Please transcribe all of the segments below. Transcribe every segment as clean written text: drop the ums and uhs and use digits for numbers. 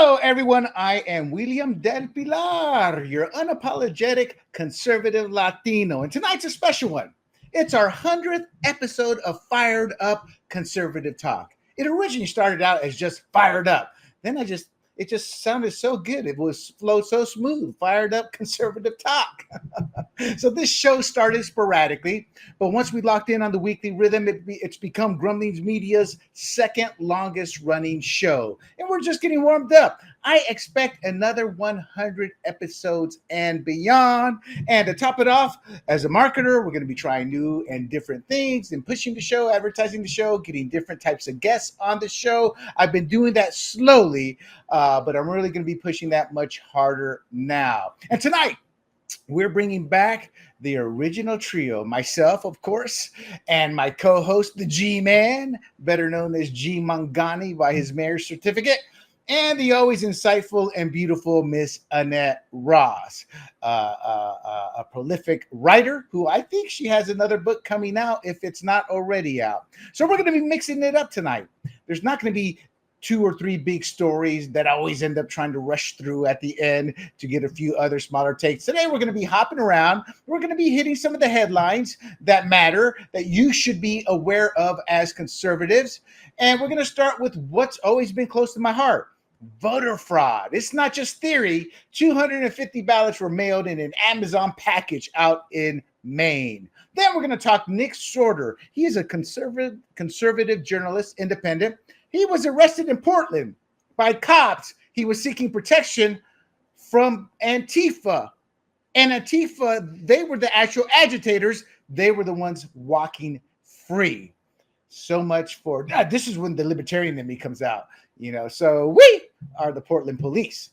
Hello, everyone. I am William Del Pilar, your unapologetic conservative Latino. And tonight's a special one. It's our 100th episode of Fired Up Conservative Talk. It originally started out as just Fired Up. Then it just sounded so good. It was flowed so smooth. Fired Up Conservative Talk. So this show started sporadically, but once we locked in on the weekly rhythm, it's become Grumblings Media's second longest running show. And we're just getting warmed up. I expect another 100 episodes and beyond. And to top it off, as a marketer, we're going to be trying new and different things and pushing the show, advertising the show, getting different types of guests on the show. I've been doing that slowly, but I'm really going to be pushing that much harder now. And tonight, we're bringing back the original trio, myself, of course, and my co-host, the Jee-Man, better known as G. Mangani by his marriage certificate, and the always insightful and beautiful Miss Annette Ross, a prolific writer who I think she has another book coming out if it's not already out. So we're going to be mixing it up tonight. There's not going to be 2 or 3 big stories that I always end up trying to rush through at the end to get a few other smaller takes. Today, we're going to be hopping around. We're going to be hitting some of the headlines that matter, that you should be aware of as conservatives. And we're going to start with what's always been close to my heart. Voter fraud. It's not just theory. 250 ballots were mailed in an Amazon package out in Maine. Then we're going to talk Nick Sorter. He is a conservative journalist, independent. He was arrested in Portland by cops. He was seeking protection from Antifa. And Antifa, they were the actual agitators. They were the ones walking free. So much for this is when the libertarian in me comes out. So we are the Portland police.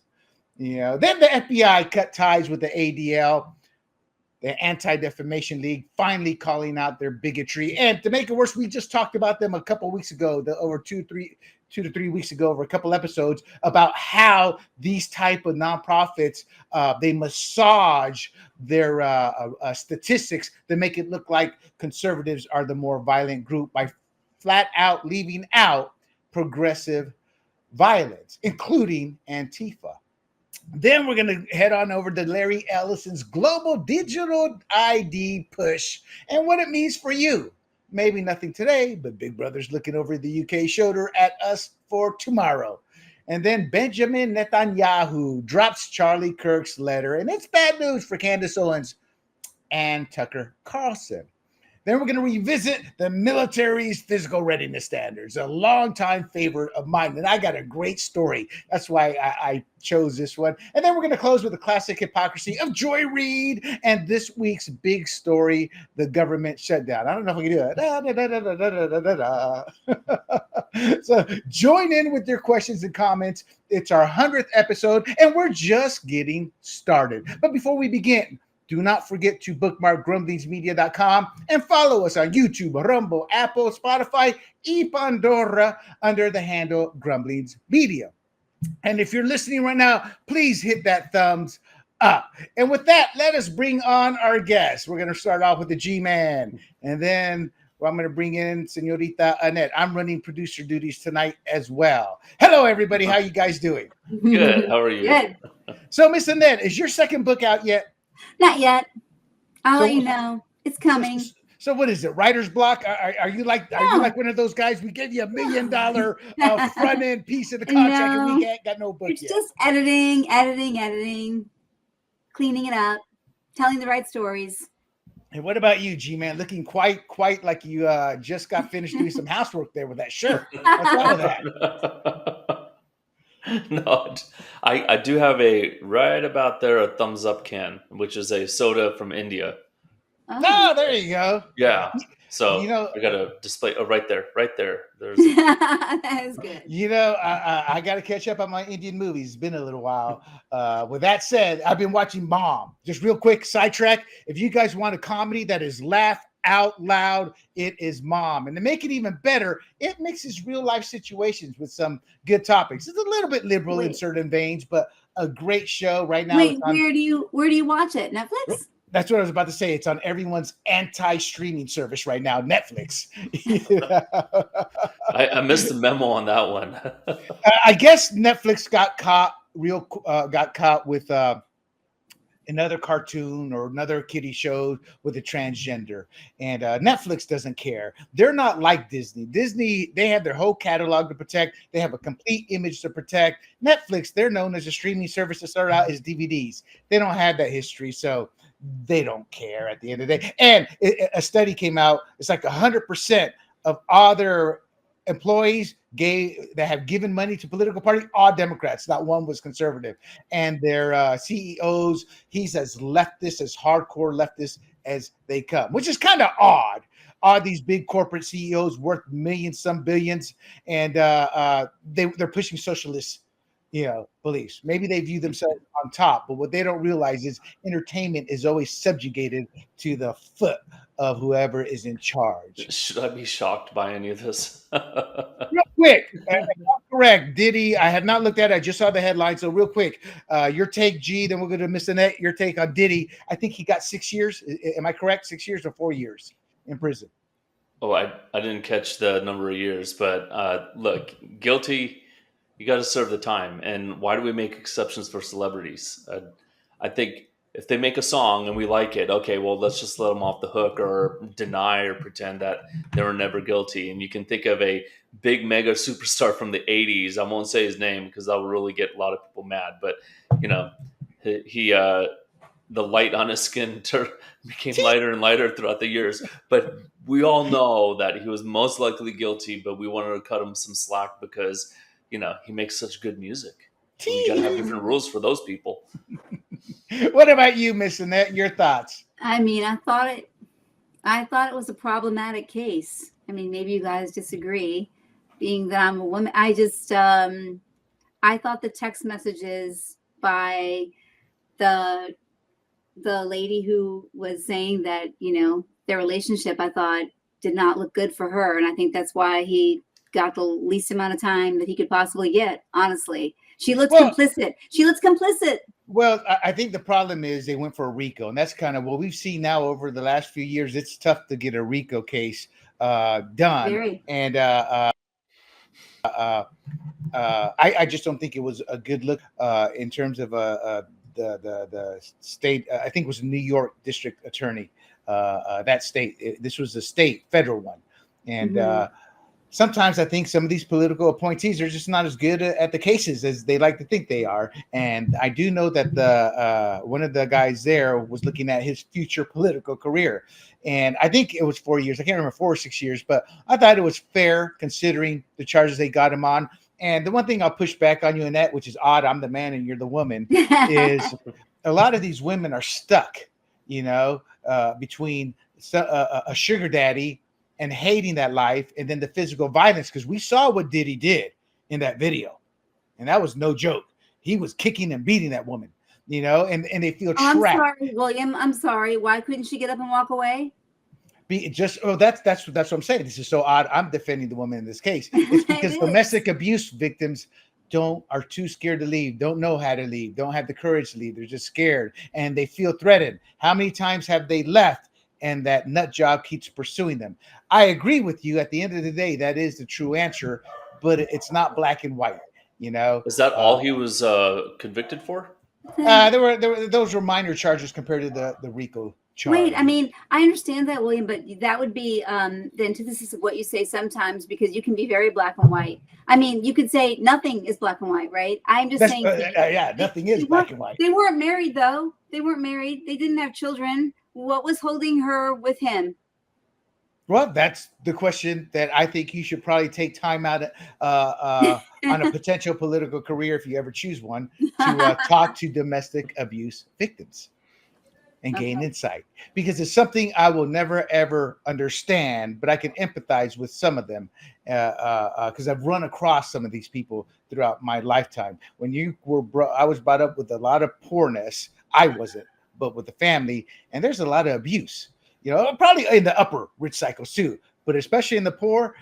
Then the FBI cut ties with the ADL, the Anti-Defamation League, finally calling out their bigotry. And to make it worse, we just talked about them a couple of weeks ago, over 2 to 3 weeks ago, over a couple episodes, about how these type of nonprofits, they massage their statistics to make it look like conservatives are the more violent group by flat out leaving out progressive violence, including Antifa. Then we're going to head on over to Larry Ellison's global digital ID push and what it means for you. Maybe nothing today, but Big Brother's looking over the UK shoulder at us for tomorrow. And then Benjamin Netanyahu drops Charlie Kirk's letter, and it's bad news for Candace Owens and Tucker Carlson. Then we're going to revisit the military's physical readiness standards, a longtime favorite of mine. And I got a great story. That's why I chose this one. And then we're going to close with the classic hypocrisy of Joy Reid and this week's big story, the government shutdown. I don't know if we can do it. So join in with your questions and comments. It's our 100th episode, and we're just getting started. But before we begin, do not forget to bookmark grumblingsmedia.com and follow us on YouTube, Rumble, Apple, Spotify, y Pandora under the handle Grumblings Media. And if you're listening right now, please hit that thumbs up. And with that, let us bring on our guest. We're going to start off with the Jee-Man, and then I'm going to bring in Senorita Annette. I'm running producer duties tonight as well. Hello, everybody. How you guys doing? Good. How are you? Good. So, Miss Annette, is your second book out yet? Not yet. I'll let you know. It's coming. So what is it? Writer's block? Are you like one of those guys? We gave you $1 million front end piece of the contract, and we got no book it's yet. Just editing, cleaning it up, telling the right stories. And what about you, G-Man? Looking quite like you just got finished doing some housework there with that shirt. What's wrong with that? No, I do have a right about there a thumbs up can, which is a soda from India. Oh, there you go. Yeah. So I got a display. Oh, right there. There's that is good. I got to catch up on my Indian movies. It's been a little while. With that said, I've been watching Mom. Just real quick sidetrack. If you guys want a comedy that is laugh out loud, it is Mom. And to make it even better, it mixes real life situations with some good topics. It's a little bit liberal in certain veins, but a great show right now. Wait, where do you watch it? Netflix? That's what I was about to say. It's on everyone's anti-streaming service right now, Netflix. I missed the memo on that one. I guess Netflix got caught with another cartoon or another kiddie show with a transgender, and Netflix doesn't care. They're not like Disney. Disney, they have their whole catalog to protect. They have a complete image to protect. Netflix, they're known as a streaming service that started out as DVDs. They don't have that history, so they don't care at the end of the day. And a study came out. It's like 100% of all their employees that have given money to political parties, all Democrats, not one was conservative. And their CEOs, he's as leftist, as hardcore leftist as they come, which is kind of odd. All these big corporate CEOs worth millions, some billions, and they're pushing socialist, beliefs. Maybe they view themselves on top, but what they don't realize is entertainment is always subjugated to the foot of whoever is in charge. Should I be shocked by any of this? Real quick, correct. Diddy, I have not looked at it. I just saw the headline. So real quick, your take, G, then we'll go to Miss Annette. Your take on Diddy. I think he got 6 years. Am I correct? 6 years or 4 years in prison? Oh, I didn't catch the number of years, but look, guilty, you got to serve the time. And why do we make exceptions for celebrities? I think if they make a song and we like it, okay, well, let's just let them off the hook or deny or pretend that they were never guilty. And you can think of a big mega superstar from the 80s. I won't say his name because that will really get a lot of people mad. But, he the light on his skin became lighter and lighter throughout the years. But we all know that he was most likely guilty, but we wanted to cut him some slack because, he makes such good music. So we got to have different rules for those people. What about you, Miss Annette? Your thoughts? I mean, I thought it was a problematic case. I mean, maybe you guys disagree, being that I'm a woman. I just, I thought the text messages by the lady who was saying that, their relationship, I thought did not look good for her. And I think that's why he got the least amount of time that he could possibly get. Honestly, she looks complicit. She looks complicit. Well, I think the problem is they went for a RICO, and that's kind of what we've seen now over the last few years. It's tough to get a RICO case done. Very. And I just don't think it was a good look in terms of the state. I think it was New York District Attorney, that state. This was a state federal one, and sometimes I think some of these political appointees are just not as good at the cases as they like to think they are. And I do know that one of the guys there was looking at his future political career. And I think it was 4 years. I can't remember, 4 or 6 years, but I thought it was fair considering the charges they got him on. And the one thing I'll push back on you, Annette, which is odd, I'm the man and you're the woman, is a lot of these women are stuck, between a sugar daddy and hating that life, and then the physical violence, because we saw what Diddy did in that video, and that was no joke. He was kicking and beating that woman, and they feel trapped. I'm sorry, William. I'm sorry. Why couldn't she get up and walk away? That's what I'm saying. This is so odd. I'm defending the woman in this case. It's because domestic abuse victims are too scared to leave, don't know how to leave, don't have the courage to leave. They're just scared and they feel threatened. How many times have they left? And that nut job keeps pursuing them. I agree with you. At the end of the day, that is the true answer, but it's not black and white. Is that all he was convicted for? Those were minor charges compared to the RICO charge. Wait, I mean, I understand that, William, but that would be the antithesis of what you say sometimes, because you can be very black and white. I mean, you could say nothing is black and white, right? I'm just saying. Nothing is black and white. They weren't married, though. They weren't married. They didn't have children. What was holding her with him? Well, that's the question that I think you should probably take time out on a potential political career, if you ever choose one, to talk to domestic abuse victims and gain insight. Because it's something I will never, ever understand, but I can empathize with some of them because I've run across some of these people throughout my lifetime. When I was brought up with a lot of poorness. I wasn't, but with the family, and there's a lot of abuse, probably in the upper rich cycles too, but especially in the poor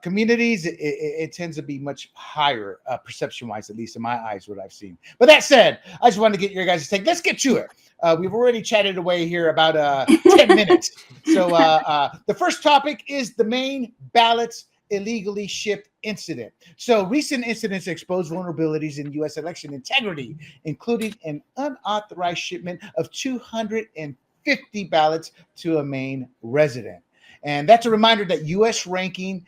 communities, it tends to be much higher perception wise, at least in my eyes, what I've seen. But that said, I just wanted to get your guys' take. Let's get to it. We've already chatted away here about 10 minutes. So the first topic is the Maine ballots illegally shipped incident. So recent incidents expose vulnerabilities in U.S. election integrity, including an unauthorized shipment of 250 ballots to a Maine resident. And that's a reminder that U.S. ranking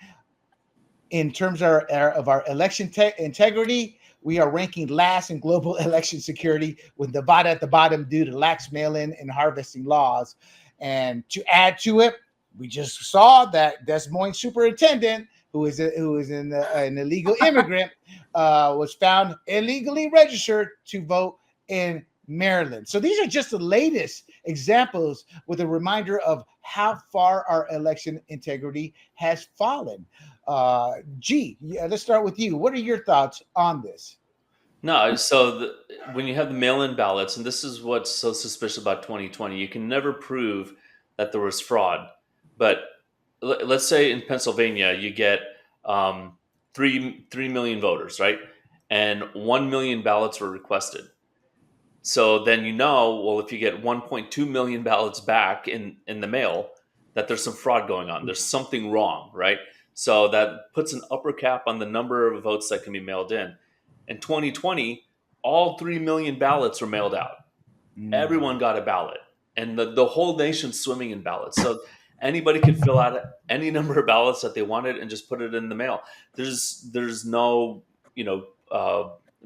in terms of our election integrity, we are ranking last in global election security, with Nevada at the bottom due to lax mail-in and harvesting laws. And to add to it, we just saw that Des Moines superintendent, who is an illegal immigrant, was found illegally registered to vote in Maryland. So these are just the latest examples with a reminder of how far our election integrity has fallen. G, let's start with you. What are your thoughts on this? No, so when you have the mail-in ballots, and this is what's so suspicious about 2020, you can never prove that there was fraud. But let's say in Pennsylvania, you get 3 million voters, right? And 1 million ballots were requested. So then well, if you get 1.2 million ballots back in the mail, that there's some fraud going on. There's something wrong, right? So that puts an upper cap on the number of votes that can be mailed in. In 2020, all 3 million ballots were mailed out. Everyone got a ballot, and the whole nation's swimming in ballots. So anybody could fill out any number of ballots that they wanted and just put it in the mail. There's no,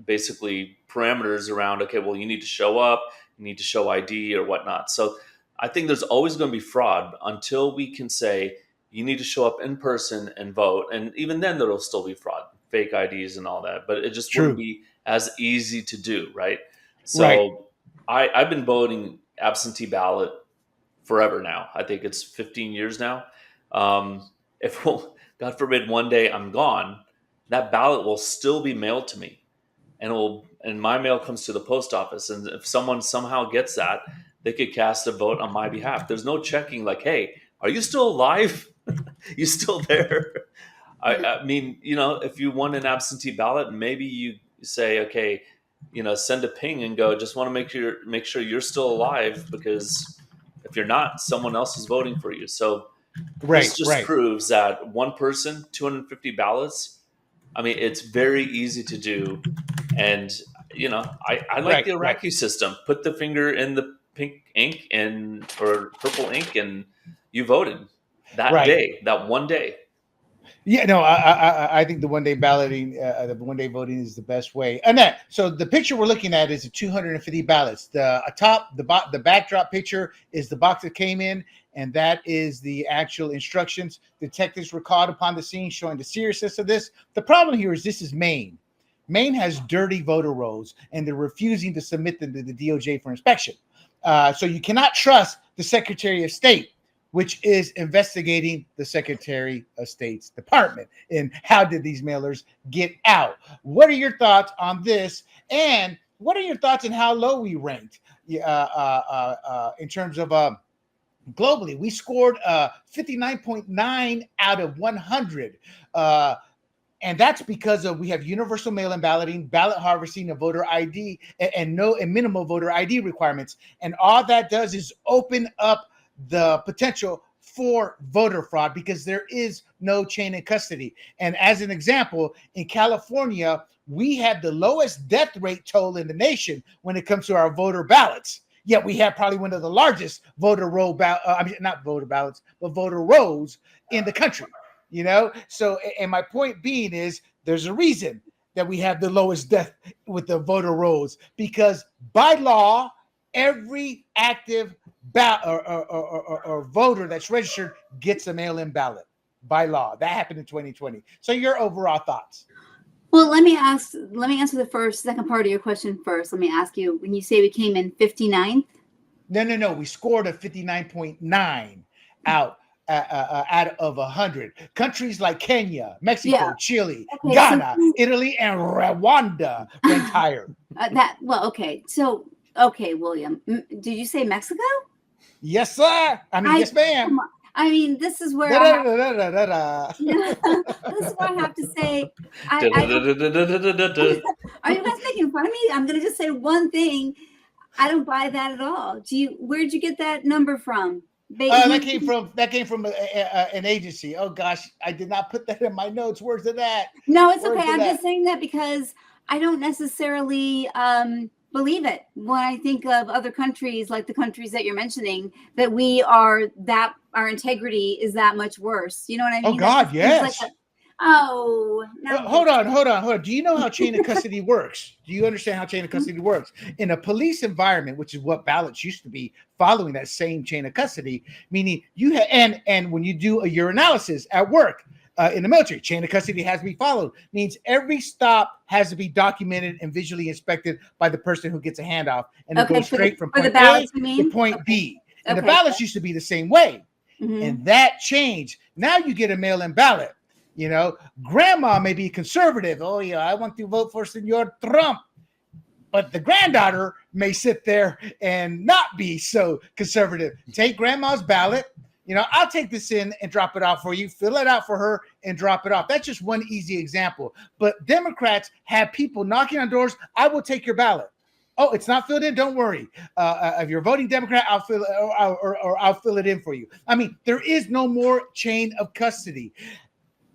basically parameters around, okay, well, you need to show up, you need to show ID or whatnot. So I think there's always going to be fraud until we can say you need to show up in person and vote. And even then, there'll still be fraud, fake IDs and all that. But it just wouldn't be as easy to do, right? So I've been voting absentee ballot forever now. I think it's 15 years now. If, God forbid, one day I'm gone, that ballot will still be mailed to me. And my mail comes to the post office. And if someone somehow gets that, they could cast a vote on my behalf. There's no checking like, hey, are you still alive? You still there? I mean, if you want an absentee ballot, maybe you say, okay, send a ping and go, just want to make sure you're still alive, because if you're not, someone else is voting for you. So this just proves that one person, 250 ballots. I mean, it's very easy to do. And, I like the Iraqi system. Put the finger in the pink ink or purple ink, and you voted that day, that one day. Yeah, no, I think the one-day balloting, the one-day voting is the best way. Annette, so the picture we're looking at is the 250 ballots. The backdrop picture is the box that came in, and that is the actual instructions. Detectives were called upon the scene, showing the seriousness of this. The problem here is this is Maine. Maine has dirty voter rolls, and they're refusing to submit them to the DOJ for inspection. So you cannot trust the Secretary of State, which is investigating the Secretary of State's department. And how did these mailers get out? What are your thoughts on this? And what are your thoughts on how low we ranked in terms of globally? We scored 59.9 out of 100. And that's because we have universal mail-in balloting, ballot harvesting, and voter ID, and minimal voter ID requirements. And all that does is open up the potential for voter fraud, because there is no chain of custody. And as an example, in California, we have the lowest death rate toll in the nation when it comes to our voter ballots. Yet we have probably one of the largest voter rolls in the country. So, and my point being is, there's a reason that we have the lowest death with the voter rolls, because by law, every active or voter that's registered gets a mail-in ballot by law. That happened in 2020. So your overall thoughts? Well, let me answer the second part of your question first. Let me ask you, when you say we came in 59th? No. We scored a 59.9 out of 100. Countries like Kenya, Mexico, Chile, Ghana, Italy, and Rwanda ranked higher. Okay, William, did you say Mexico? Yes, sir. Yes, ma'am. This is where this is where I have to say, are you guys making fun of me? I'm going to just say one thing. I don't buy that at all. Where'd you get that number from? That came from an agency. Oh gosh, I did not put that in my notes. Where's it at? No, it's okay. I'm just saying that because I don't necessarily believe it when I think of other countries, like the countries that you're mentioning, that our integrity is that much worse. You know what I mean? Oh God, yes. No. Hold on. Do you know how chain of custody works? Do you understand how chain of custody works? In a police environment, which is what ballots used to be, following that same chain of custody, meaning you and when you do a urinalysis at work, in the military, chain of custody has to be followed. Means every stop has to be documented and visually inspected by the person who gets a handoff, and it goes straight from point A to point B. And the ballots used to be the same way, and that changed. Now you get a mail-in ballot. You know, grandma may be conservative. Oh yeah, I want to vote for Senor Trump. But the granddaughter may sit there and not be so conservative. Take grandma's ballot. You know, I'll take this in and drop it off for you. Fill it out for her and drop it off. That's just one easy example. But Democrats have people knocking on doors. I will take your ballot. Oh, it's not filled in. Don't worry. If you're voting Democrat, I'll fill it or I'll fill it in for you. I mean, there is no more chain of custody.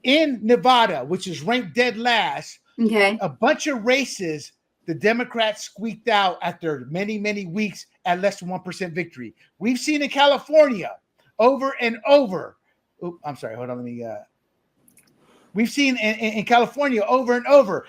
In Nevada, which is ranked dead last, a bunch of races the Democrats squeaked out after many, many weeks at less than 1% victory. We've seen in California over and over. Oops, I'm sorry. Hold on. We've seen in California over and over.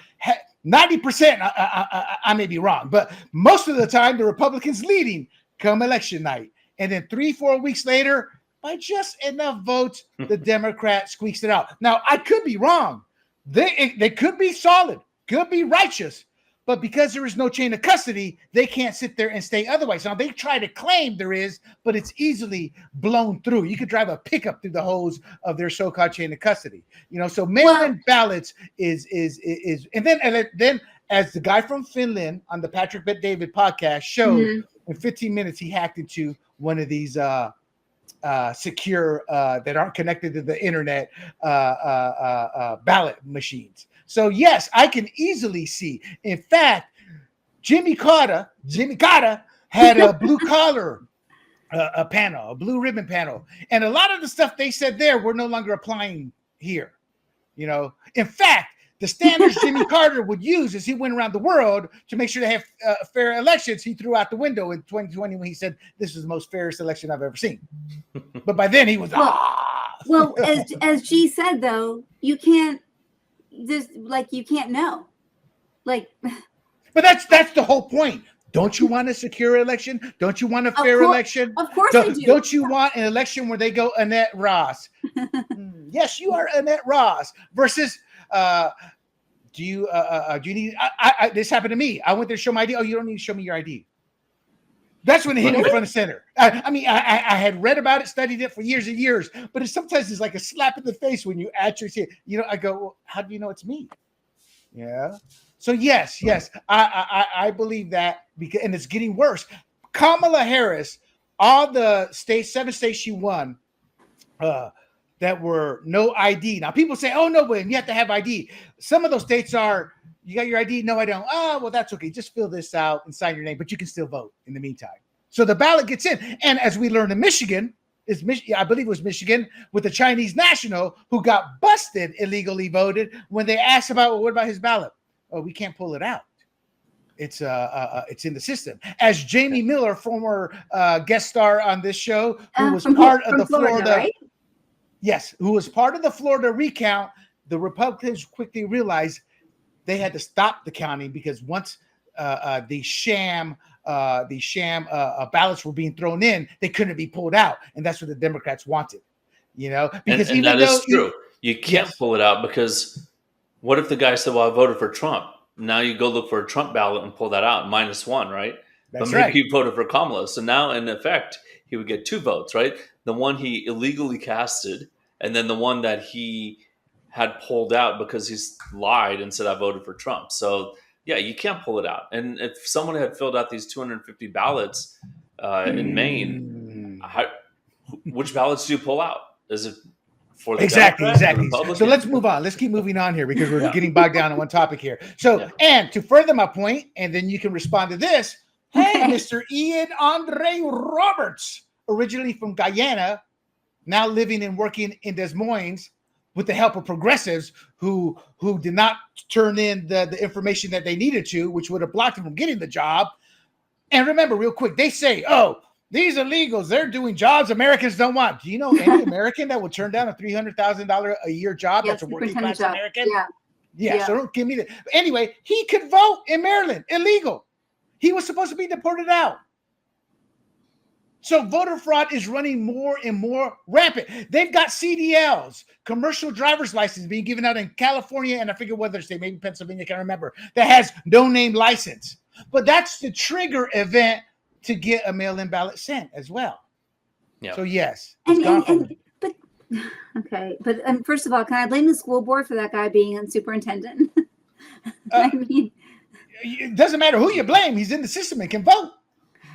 90%, I may be wrong, but most of the time the Republicans leading come election night. And then 3-4 weeks later, by just enough votes, the Democrat squeaks it out. Now, I could be wrong. They could be solid, could be righteous, but because there is no chain of custody, they can't sit there and stay otherwise. Now, they try to claim there is, but it's easily blown through. You could drive a pickup through the hose of their so-called chain of custody. You know, so mail-in ballots is and then as the guy from Finland on the Patrick Bet-David podcast showed, in 15 minutes, he hacked into one of these secure that aren't connected to the internet ballot machines. So yes, I can easily see. In fact, Jimmy Carter had a blue collar a panel, a blue ribbon panel, and a lot of the stuff they said there we're no longer applying here. You know, in fact, the standards Jimmy Carter would use as he went around the world to make sure they have fair elections, he threw out the window in 2020 when he said, this is the most fairest election I've ever seen. But by then he was, Well, as G said, though, you can't know. But that's the whole point. Don't you want a secure election? Don't you want a fair election? Of course I do. Don't you want an election where they go Annette Ross? Yes, you are Annette Ross versus do you need this happened to me. I went there to show my ID. Oh, you don't need to show me your ID. That's when it hit me front and center. I mean, I had read about it, studied it for years and years, but sometimes it's like a slap in the face when you actually see it. You know, I go, well, how do you know it's me? Yeah. So yes, I believe that because, and it's getting worse. Kamala Harris, all the states, 7 states she won, that were no ID. Now people say, oh no, but you have to have ID. Some of those states are, you got your ID? No, I don't. Oh, well, that's okay. Just fill this out and sign your name, but you can still vote in the meantime. So the ballot gets in. And as we learned in Michigan, I believe it was Michigan, with a Chinese national who got busted illegally voted when they asked about, well, what about his ballot? Oh, we can't pull it out. It's in the system. As Jamie Miller, former guest star on this show, who was part of the Florida, right? Yes, who was part of the Florida recount, the Republicans quickly realized they had to stop the counting because once the sham ballots were being thrown in, they couldn't be pulled out, and that's what the Democrats wanted. You know, because and even that is true. You can't yes. pull it out because what if the guy said, "Well, I voted for Trump." Now you go look for a Trump ballot and pull that out, -1, right? That's but maybe right. he voted for Kamala, so now in effect he would get 2 votes, right? The one he illegally casted, and then the one that he had pulled out because he's lied and said I voted for Trump. So yeah, you can't pull it out. And if someone had filled out these 250 ballots in Maine, which ballots do you pull out? Is it for the exactly? Democrat, So let's move on. Let's keep moving on here because we're getting bogged down on one topic here. So and to further my point, and then you can respond to this. Hey, Mr. Ian Andre Roberts. originally from Guyana, now living and working in Des Moines with the help of progressives who did not turn in the information that they needed to, which would have blocked them from getting the job. And remember, real quick, they say, oh, these illegals, they're doing jobs Americans don't want. Do you know any American that would turn down a $300,000 a year job that's a working class American? Yeah, so don't give me that. Anyway, he could vote in Maryland, illegal. He was supposed to be deported out. So voter fraud is running more and more rampant. They've got CDLs, commercial driver's license, being given out in California, and I forget whether state, maybe Pennsylvania, I can't remember, that has no name license. But that's the trigger event to get a mail-in ballot sent as well. Yeah. So yes. But first of all, can I blame the school board for that guy being a superintendent? I mean, it doesn't matter who you blame. He's in the system and can vote.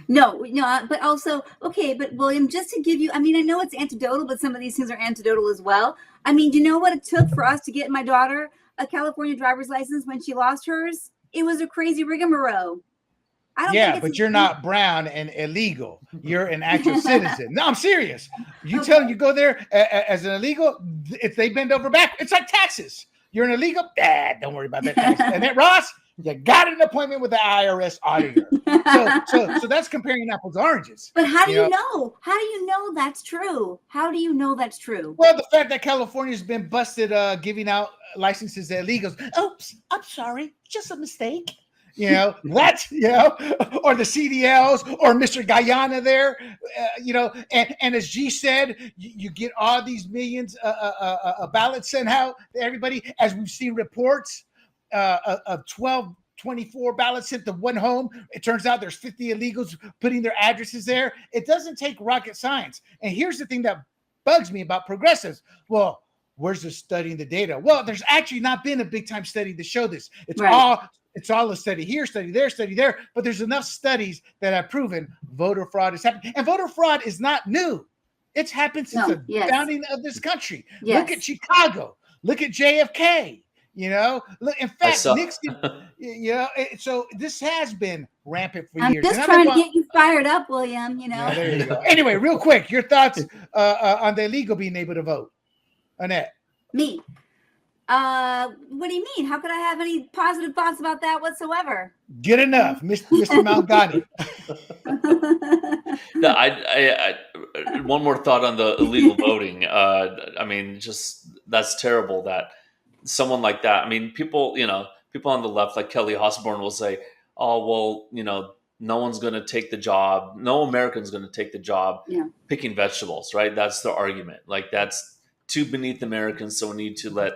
No, but also, okay, but William, just to give you, I mean, I know it's anecdotal, but some of these things are anecdotal as well. I mean, do you know what it took for us to get my daughter a California driver's license when she lost hers? It was a crazy rigmarole. But you're not brown and illegal. You're an actual citizen. No, I'm serious. You tell them you go there as an illegal, if they bend over back, it's like taxes. You're an illegal, don't worry about that tax. Annette Ross, you got an appointment with the IRS auditor. So that's comparing apples to oranges. But how do you know? How do you know that's true? How do you know that's true? Well, the fact that California's been busted giving out licenses to illegals. Oops, I'm sorry, just a mistake. Or the CDLs or Mr. Guyana there, and as G said, you get all these millions ballots sent out to everybody. As we've seen reports of 24 ballots sent to one home. It turns out there's 50 illegals putting their addresses there. It doesn't take rocket science. And here's the thing that bugs me about progressives. Well, where's the studying the data? Well, there's actually not been a big time study to show this. It's all a study here, study there, but there's enough studies that have proven voter fraud is happening. And voter fraud is not new. It's happened since the founding of this country. Yes. Look at Chicago. Look at JFK. Look, in fact, Nixon, so this has been rampant for years. I'm just trying to get you fired up, William, There you go. Anyway, real quick, your thoughts on the illegal being able to vote. Annette. Me. What do you mean? How could I have any positive thoughts about that whatsoever? Good enough, Mr. Malgani. No, I one more thought on the illegal voting. I mean, just that's terrible that someone like that. I mean, people on the left, like Kelly Osbourne, will say, "Oh, well, no one's going to take the job. No American's going to take the job picking vegetables." Right? That's the argument. Like that's too beneath Americans, so we need to let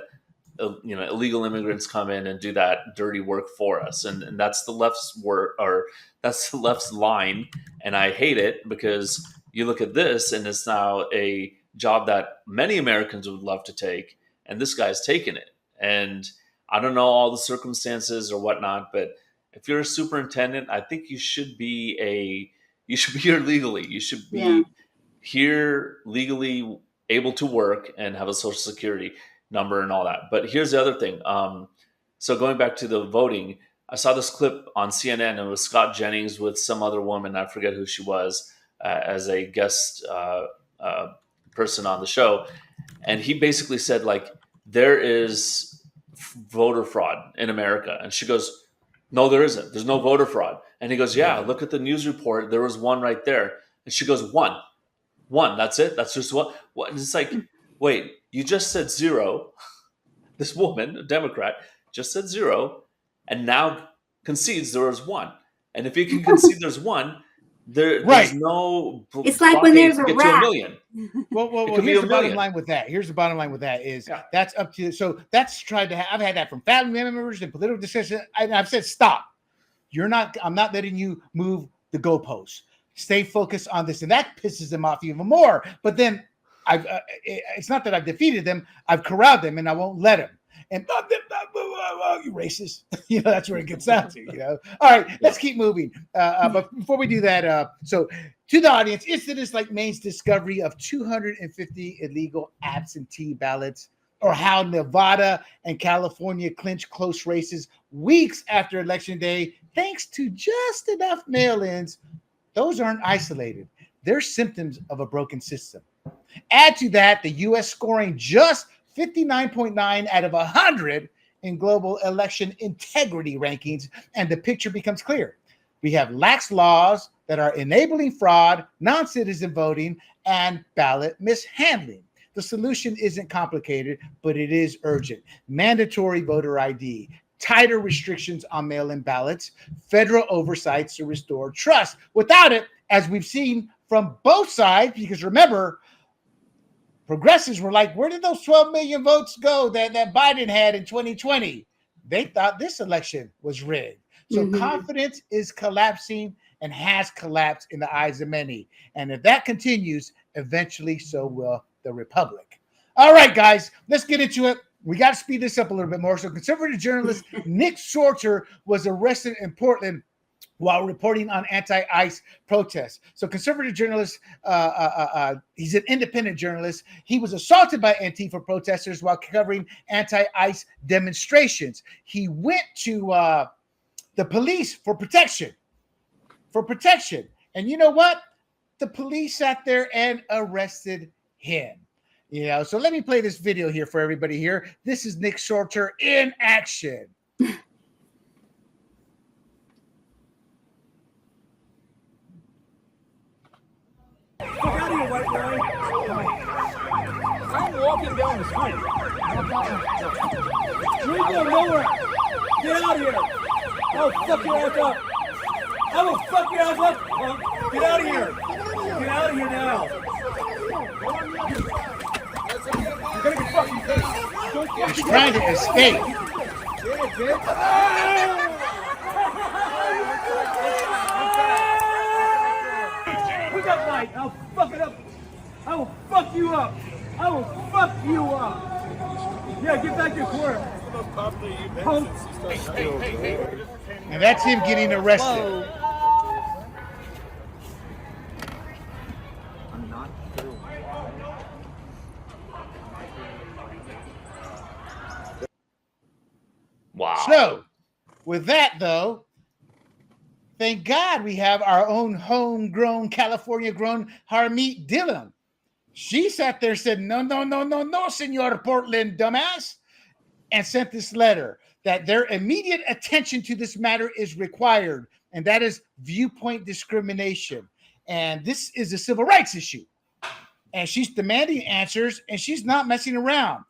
illegal immigrants come in and do that dirty work for us, and that's the left's work, or that's the left's line, and I hate it because you look at this, and it's now a job that many Americans would love to take, and this guy's taking it. And I don't know all the circumstances or whatnot, but if you're a superintendent, I think you should be here legally. You should be here legally, able to work and have a Social Security number and all that. But here's the other thing. So going back to the voting, I saw this clip on CNN, and it was Scott Jennings with some other woman, I forget who she was, as a guest person on the show. And he basically said, like, there is voter fraud in America. And she goes, no, there isn't. There's no voter fraud. And he goes, yeah, look at the news report. There was one right there. And she goes, one. That's it. That's just what. And it's like, wait, you just said zero. This woman, a Democrat, just said zero, and now concedes there was one. And if you can concede there's one, there's no. It's like when there's a rat. Well, here's the bottom line with that. Here's the bottom line with that is that's up to. So that's tried to. I've had that from family members and political discussion. And I've said, stop. I'm not letting you move the goalposts. Stay focused on this, and that pisses them off even more. But then it's not that I've defeated them. I've corralled them, and I won't let them. And you racist. That's where it gets down to. All right, let's keep moving. But before we do that, so to the audience, isn't this like Maine's discovery of 250 illegal absentee ballots, or how Nevada and California clinched close races weeks after Election Day, thanks to just enough mail-ins? Those aren't isolated. they're symptoms of a broken system. Add to that the U.S. scoring just 59.9 out of 100 in global election integrity rankings, and the picture becomes clear. We have lax laws that are enabling fraud, non-citizen voting, and ballot mishandling. The solution isn't complicated, but it is urgent. Mandatory voter ID, tighter restrictions on mail-in ballots, federal oversights to restore trust. Without it, as we've seen from both sides, because remember, progressives were like, where did those 12 million votes go that Biden had in 2020? They thought this election was rigged. So confidence is collapsing and has collapsed in the eyes of many. And if that continues, eventually so will the republic. All right, guys, let's get into it. We got to speed this up a little bit more. So conservative journalist Nick Shorter was arrested in Portland while reporting on anti-ICE protests. So conservative journalist, he's an independent journalist. He was assaulted by Antifa protesters while covering anti-ICE demonstrations. He went to the police for protection. And you know what? The police sat there and arrested him. You know, so let me play this video here for everybody here. This is Nick Shorter in action. Fuck out of here, white boy. I'm walking down the street. You ain't going nowhere. Get out of here. I'll fuck your ass up. I will fuck your ass up. Get out of here. Get out of here now. You're gonna get fucking pissed. He's trying to escape. Who's that light? I'll fuck it up. I will fuck you up. I will fuck you up. Yeah, get back to work. Punk. And that's him getting arrested. Whoa. Wow. So, with that, though, thank God we have our own homegrown, California-grown Harmeet Dillon. She sat there and said, no, Senor Portland, dumbass, and sent this letter that their immediate attention to this matter is required, and that is viewpoint discrimination. And this is a civil rights issue. And she's demanding answers, and she's not messing around.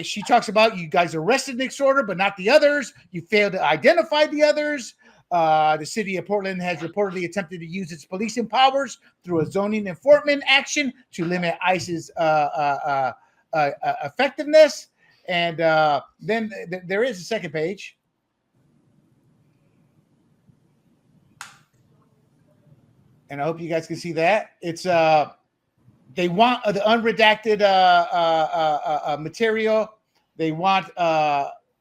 She talks about you guys arrested Nick Shorter, but not the others. You failed to identify the others. The city of Portland has reportedly attempted to use its policing powers through a zoning enforcement action to limit ICE's effectiveness. And then there is a second page. And I hope you guys can see that. It's they want the unredacted material. They want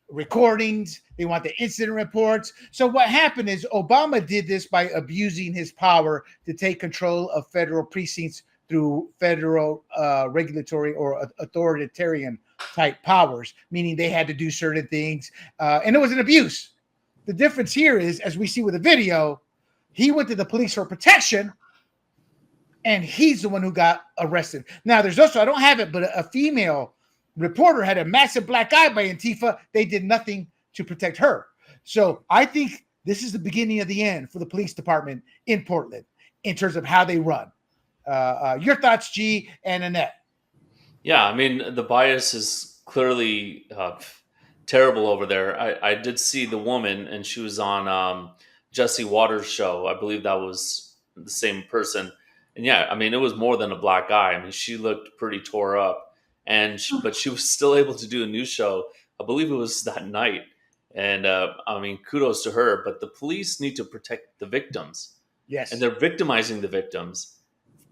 recordings. They want the incident reports. So what happened is Obama did this by abusing his power to take control of federal precincts through federal regulatory or authoritarian type powers, meaning they had to do certain things. And it was an abuse. The difference here is, as we see with the video, he went to the police for protection, and he's the one who got arrested. Now, there's also, I don't have it, but a female reporter had a massive black eye by Antifa. They did nothing to protect her. So I think this is the beginning of the end for the police department in Portland in terms of how they run. Your thoughts, G and Annette? Yeah, I mean, the bias is clearly terrible over there. I did see the woman, and she was on Jesse Waters' show. I believe that was the same person. And yeah, I mean, it was more than a black eye. I mean, she looked pretty tore up, but she was still able to do a news show. I believe it was that night. And I mean, kudos to her. But the police need to protect the victims. Yes. And they're victimizing the victims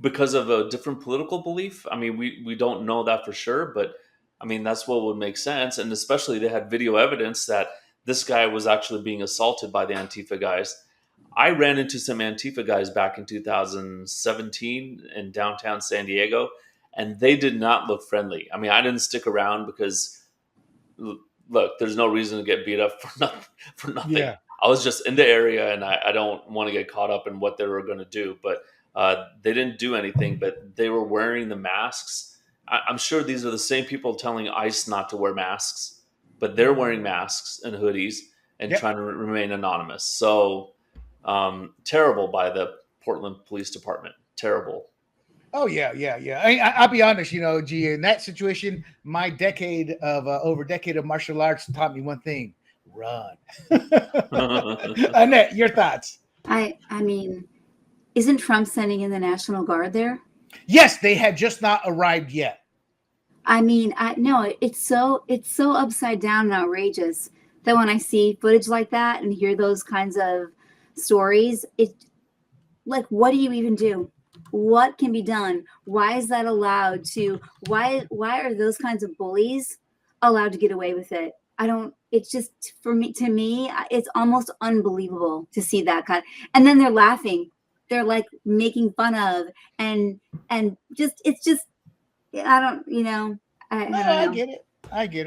because of a different political belief. I mean, we don't know that for sure, but I mean, that's what would make sense. And especially they had video evidence that this guy was actually being assaulted by the Antifa guys. I ran into some Antifa guys back in 2017 in downtown San Diego, and they did not look friendly. I mean, I didn't stick around because, look, there's no reason to get beat up for nothing. Yeah. I was just in the area, and I don't want to get caught up in what they were going to do. But They didn't do anything, but they were wearing the masks. I'm sure these are the same people telling ICE not to wear masks, but they're wearing masks and hoodies and Yep. trying to remain anonymous. So terrible by the Portland Police Department. Terrible. Oh yeah. I'll be honest, G, in that situation, my over a decade of martial arts taught me one thing: run. Annette, your thoughts? I mean, isn't Trump sending in the National Guard there? Yes, they had just not arrived yet. I mean, no, it's so upside down and outrageous that when I see footage like that and hear those kinds of stories, like, what do you even do? What can be done? Why is that allowed to? Why are those kinds of bullies allowed to get away with it? It's just, to me, it's almost unbelievable to see that kind. And then they're laughing. They're like making fun of and just, it's just, I don't know. I get it.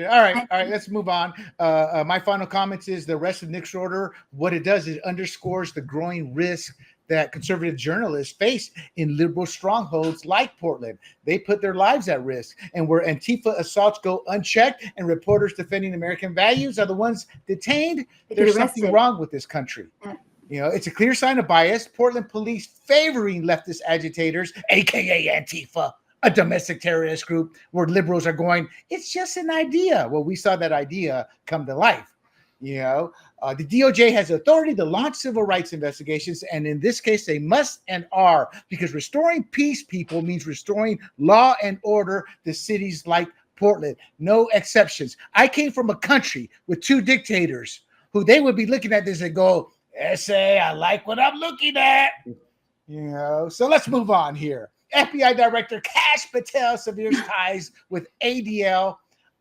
All right. Let's move on. My final comments is the arrest of Nick Schroeder. What it does is underscores the growing risk that conservative journalists face in liberal strongholds like Portland. They put their lives at risk, and where Antifa assaults go unchecked and reporters defending American values are the ones detained, there's something wrong with this country. Yeah. It's a clear sign of bias. Portland police favoring leftist agitators, aka Antifa, a domestic terrorist group where liberals are going, it's just an idea. Well, we saw that idea come to life. The DOJ has authority to launch civil rights investigations, and in this case, they must and are, because restoring peace, people, means restoring law and order to cities like Portland. No exceptions. I came from a country with two dictators who they would be looking at this and go, "Essay, I like what I'm looking at." So let's move on here. FBI Director Kash Patel severs ties with ADL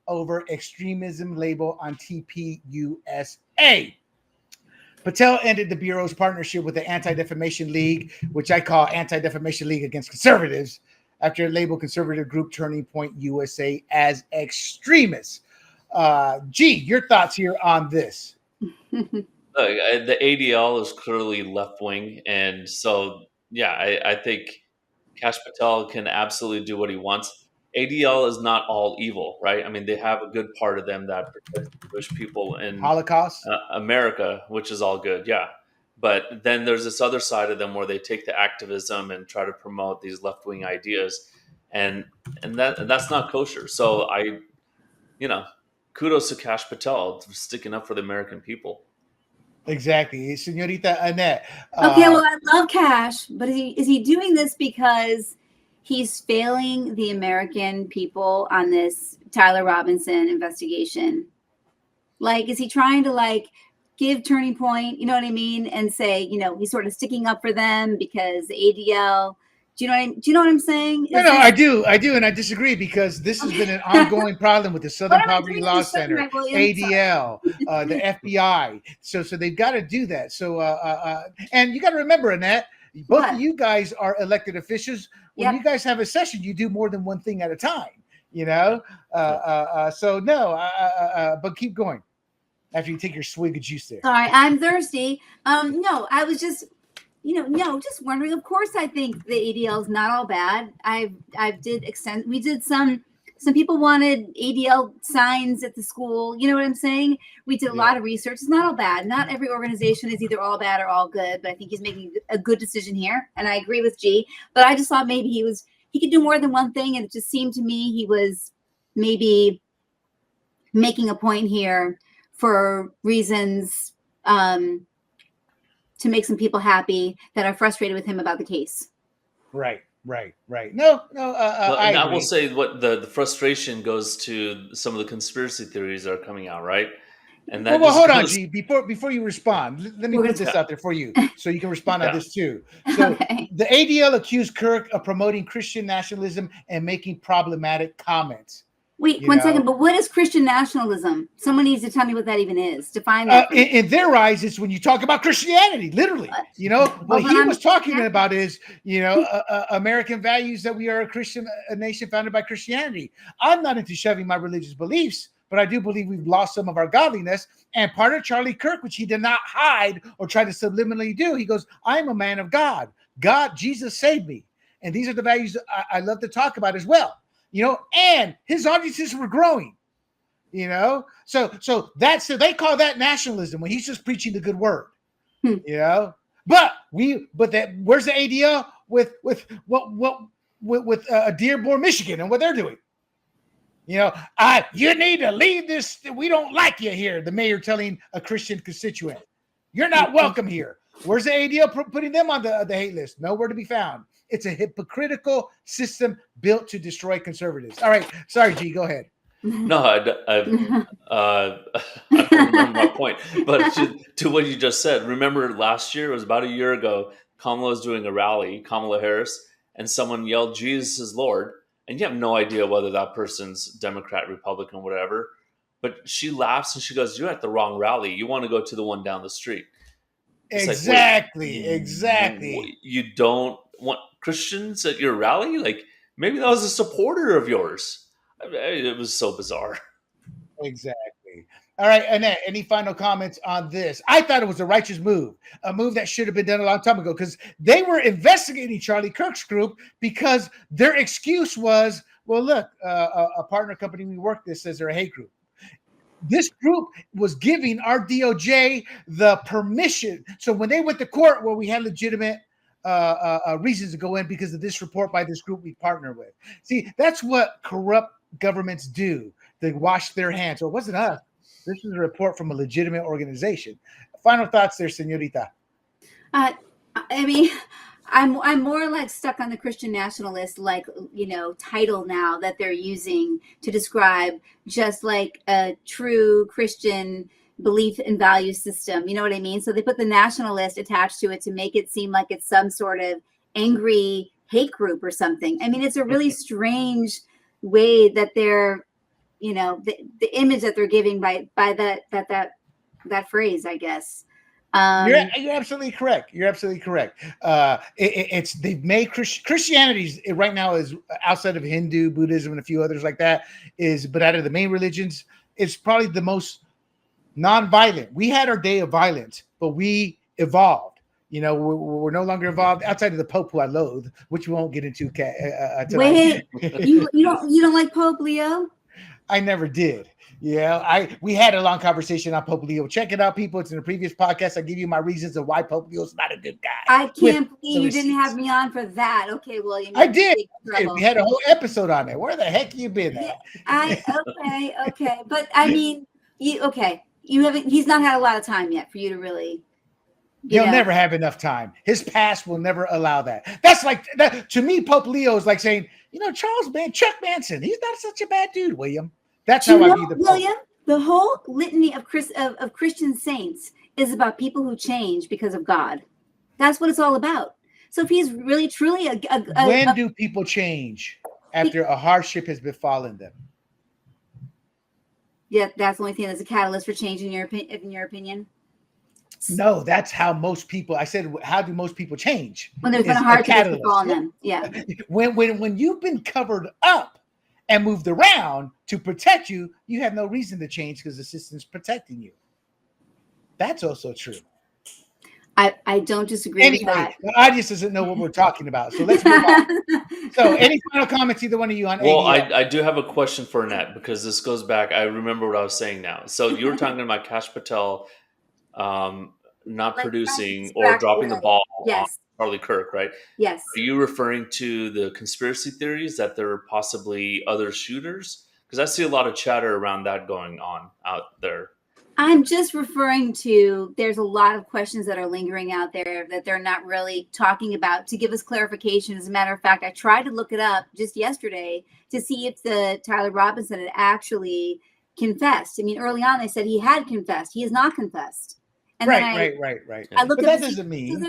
over extremism label on TPUSA. Patel ended the Bureau's partnership with the Anti-Defamation League, which I call Anti-Defamation League Against Conservatives, after it labeled conservative group Turning Point USA as extremists. G, your thoughts here on this? The ADL is clearly left-wing, and so, I think Kash Patel can absolutely do what he wants. ADL is not all evil, right? I mean, they have a good part of them that protects Jewish people in Holocaust, America, which is all good, yeah. But then there's this other side of them where they take the activism and try to promote these left-wing ideas, and that's not kosher. So kudos to Kash Patel for sticking up for the American people. Exactly, Señorita Annette. Okay, well, I love Kash, but is he doing this because he's failing the American people on this Tyler Robinson investigation? Like, is he trying to give Turning Point, you know what I mean, and say, he's sort of sticking up for them because the ADL? Do you know what I'm saying? No, I do, and I disagree, because this has been an ongoing problem with the Southern Poverty Law Center, ADL, the FBI. So they've got to do that. So and you got to remember, Annette, both of you guys are elected officials. When you guys have a session, you do more than one thing at a time. So no, but keep going after you take your swig of juice there. Sorry, I'm thirsty. No, I was just. Just wondering. Of course, I think the ADL is not all bad. We did some people wanted ADL signs at the school. You know what I'm saying? We did a lot of research. It's not all bad. Not every organization is either all bad or all good, but I think he's making a good decision here. And I agree with G, but I just thought maybe he could do more than one thing. And it just seemed to me he was maybe making a point here for reasons, to make some people happy that are frustrated with him about the case. Right. No. I will say what the frustration goes to some of the conspiracy theories that are coming out, right? And that hold on, G. Before you respond, let me put this out there for you, so you can respond on this too. So the ADL accused Kirk of promoting Christian nationalism and making problematic comments. Wait, one second. But what is Christian nationalism? Someone needs to tell me what that even is. Define that. In their eyes, it's when you talk about Christianity, literally. What he was talking about is, American values, that we are a nation founded by Christianity. I'm not into shoving my religious beliefs, but I do believe we've lost some of our godliness. And part of Charlie Kirk, which he did not hide or try to subliminally do, he goes, I'm a man of God. God, Jesus saved me. And these are the values I love to talk about as well. And his audiences were growing. So they call that nationalism when he's just preaching the good word. But where's the ADL with Dearborn, Michigan, and what they're doing? You need to leave this. We don't like you here. The mayor telling a Christian constituent, you're not welcome here. Where's the ADL putting them on the hate list? Nowhere to be found. It's a hypocritical system built to destroy conservatives. All right. Sorry, G, go ahead. No, I don't remember my point. But to what you just said, remember last year, it was about a year ago, Kamala was doing a rally, Kamala Harris, and someone yelled, Jesus is Lord. And you have no idea whether that person's Democrat, Republican, whatever. But she laughs and she goes, you're at the wrong rally. You want to go to the one down the street. It's exactly. You don't want Christians at your rally? Like, maybe that was a supporter of yours. It was so bizarre. Exactly. All right, Annette, any final comments on this? I thought it was a righteous move, a move that should have been done a long time ago, because they were investigating Charlie Kirk's group because their excuse was, well, look, a partner company we work with says they're a hate group. This group was giving our DOJ the permission. So when they went to court, where we had legitimate reasons to go in because of this report by this group we partner with. See, that's what corrupt governments do. They wash their hands. So it wasn't us. This is a report from a legitimate organization. Final thoughts there, señorita. I mean, I'm more like stuck on the Christian nationalist, title now that they're using to describe just like a true Christian belief and value system. You know what I mean? So they put the nationalist attached to it to make it seem like it's some sort of angry hate group or something. I mean, it's a really strange way that they're, the image that they're giving by that phrase, I guess. You're absolutely correct. They've made Christianity right now is outside of Hindu, Buddhism, and a few others like that but out of the main religions, it's probably the most non-violent. We had our day of violence, but we evolved. We're no longer involved outside of the Pope, who I loathe, which we won't get into. Wait, you don't like Pope Leo? I never did. We had a long conversation on Pope Leo. Check it out, people. It's in the previous podcast. I give you my reasons of why Pope Leo's not a good guy. I can't believe you didn't have me on for that. Okay, William. I did. We had a whole episode on it. Where the heck you been at? Okay. But I mean, you haven't. He's not had a lot of time yet for you to really. He'll never have enough time. His past will never allow that. That's like that to me. Pope Leo is like saying, Chuck Manson. He's not such a bad dude, William. That's how I view the Pope. William, the whole litany of Christian saints is about people who change because of God. That's what it's all about. So if he's really truly when do people change after a hardship has befallen them? Yeah, that's the only thing that's a catalyst for change in your opinion. No, that's how most people. I said, how do most people change? When there's been a hardship befallen them. Yeah. When you've been covered up and moved around to protect you, you have no reason to change because the system's protecting you. That's also true. I don't disagree with that. The audience doesn't know what we're talking about, so let's move on. So, any final comments, either one of you on? Well, I do have a question for Annette, because this goes back. I remember what I was saying now. So you were talking about Kash Patel not producing or dropping the ball on Charlie Kirk, right? Yes. Are you referring to the conspiracy theories that there are possibly other shooters? Because I see a lot of chatter around that going on out there. I'm just referring to, there's a lot of questions that are lingering out there that they're not really talking about to give us clarification. As a matter of fact, I tried to look it up just yesterday to see if the Tyler Robinson had actually confessed. I mean, early on they said he had confessed. He has not confessed. And right. I looked but that doesn't mean.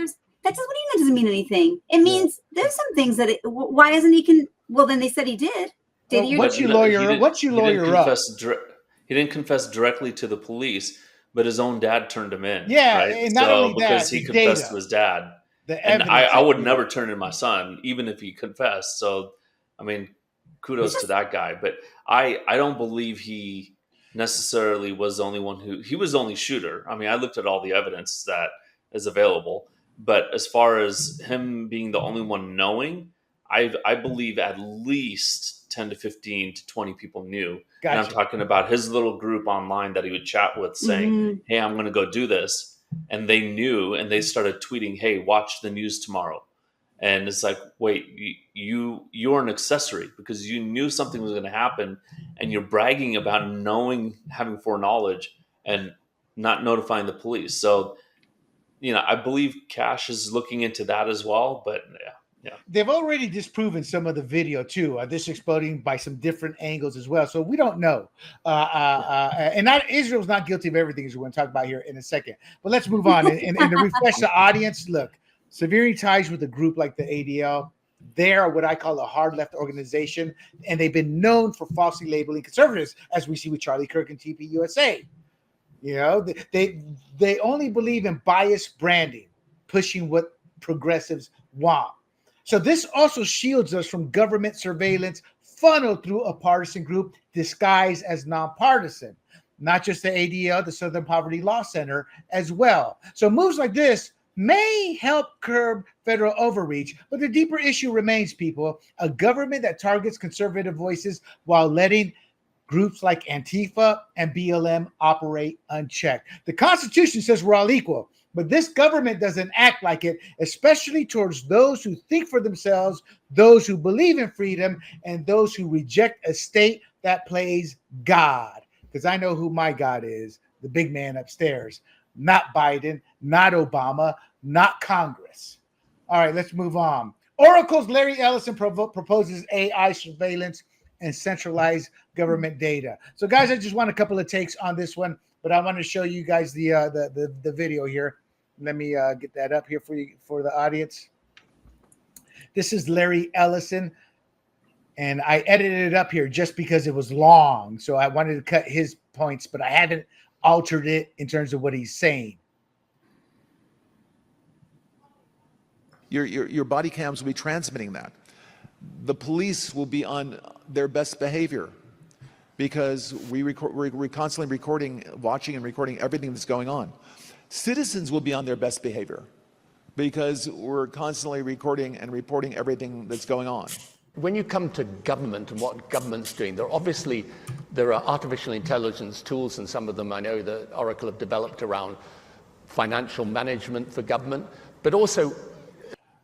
That doesn't mean anything. It means there's some things that why hasn't he well, then they said he did. Did he? Once you lawyer up. He didn't confess directly to the police, but his own dad turned him in. Yeah, right? and not only that, because he confessed to his dad. And I would never turn in my son, even if he confessed. So, I mean, kudos to that guy. But I don't believe he necessarily was the only one he was the only shooter. I mean, I looked at all the evidence that is available. But as far as him being the only one knowing, I believe at least 10 to 15 to 20 people knew. And I'm Gotcha. talking about his little group online that he would chat with saying, hey, I'm going to go do this. And they knew, and they started tweeting, hey, watch the news tomorrow. And it's like, wait, you're an accessory because you knew something was going to happen, and you're bragging about knowing, having foreknowledge, and not notifying the police. So, I believe Cash is looking into that as well. But yeah. They've already disproven some of the video too. This exploding by some different angles as well. So we don't know. And Israel's not guilty of everything, as we're going to talk about here in a second. But let's move on. And to refresh the audience, look, severe ties with a group like the ADL. They're what I call a hard left organization, and they've been known for falsely labeling conservatives, as we see with Charlie Kirk and TPUSA. They only believe in biased branding, pushing what progressives want. So this also shields us from government surveillance funneled through a partisan group disguised as nonpartisan. Not just the ADL, the Southern Poverty Law Center as well. So moves like this may help curb federal overreach, but the deeper issue remains, people, a government that targets conservative voices while letting groups like Antifa and BLM operate unchecked. The Constitution says we're all equal, but this government doesn't act like it, especially towards those who think for themselves, those who believe in freedom, and those who reject a state that plays God. Because I know who my God is, the big man upstairs. Not Biden, not Obama, not Congress. All right, let's move on. Oracle's Larry Ellison proposes AI surveillance and centralized government data. So, guys, I just want a couple of takes on this one, but I want to show you guys the video here. Let me get that up here for the audience. This is Larry Ellison, and I edited it up here just because it was long, so I wanted to cut his points, but I haven't altered it in terms of what he's saying. Your body cams will be transmitting that. The police will be on their best behavior because we're constantly recording, watching and recording everything that's going on. Citizens will be on their best behavior because we're constantly recording and reporting everything that's going on. When you come to government and what government's doing, there are artificial intelligence tools, and some of them I know that Oracle have developed around financial management for government, but also...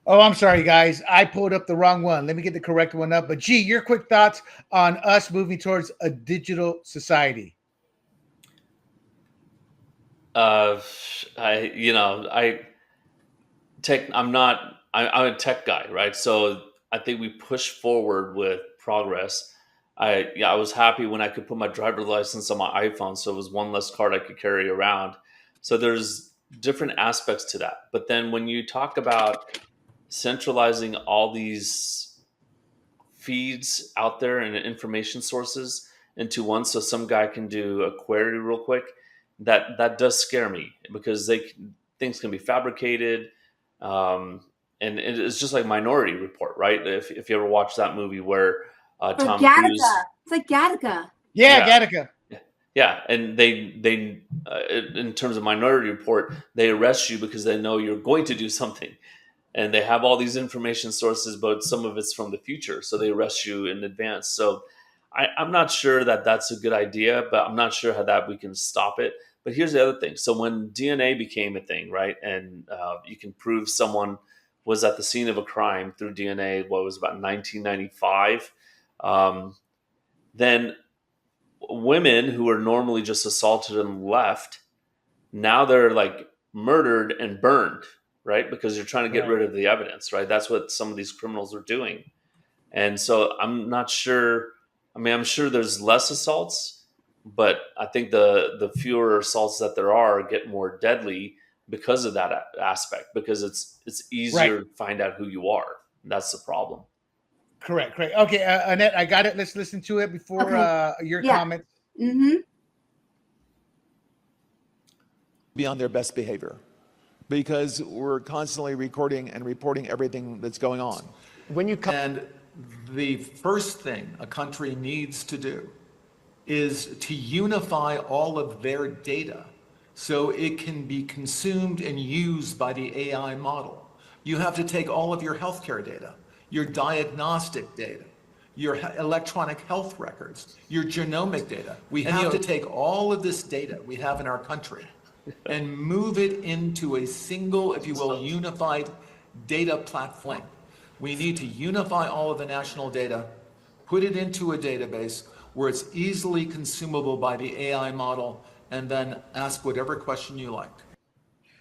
Oh, I'm sorry, guys. I pulled up the wrong one. Let me get the correct one up. But G, your quick thoughts on us moving towards a digital society. I'm a tech guy, right? So I think we push forward with progress. I was happy when I could put my driver's license on my iPhone, so it was one less card I could carry around. So there's different aspects to that. But then when you talk about centralizing all these feeds out there and information sources into one, so some guy can do a query real quick, that does scare me because things can be fabricated. And it's just like Minority Report, right? If you ever watched that movie where Tom Cruise, it's like Gattaca. Yeah, Gattaca. Yeah, and they in terms of Minority Report, they arrest you because they know you're going to do something, and they have all these information sources, but some of it's from the future, so they arrest you in advance. So I'm not sure that that's a good idea, but I'm not sure how that we can stop it. But here's the other thing: so when DNA became a thing, right, and you can prove someone was at the scene of a crime through DNA, what was about 1995, then women who are normally just assaulted and left, now they're like murdered and burned, right? Because you're trying to get rid of the evidence, right? That's what some of these criminals are doing. And so I'm not sure. I mean, I'm sure there's less assaults, but I think the fewer assaults that there are get more deadly because of that aspect, because it's easier to find out who you are. That's the problem. Correct. Okay, Annette, I got it. Let's listen to it before your comments. Mm-hmm. Be on their best behavior because we're constantly recording and reporting everything that's going on. And the first thing a country needs to do is to unify all of their data so it can be consumed and used by the AI model. You have to take all of your healthcare data, your diagnostic data, your electronic health records, your genomic data. We have to take all of this data we have in our country and move it into a single, if you will, unified data platform. We need to unify all of the national data, put it into a database where it's easily consumable by the AI model, and then ask whatever question you like.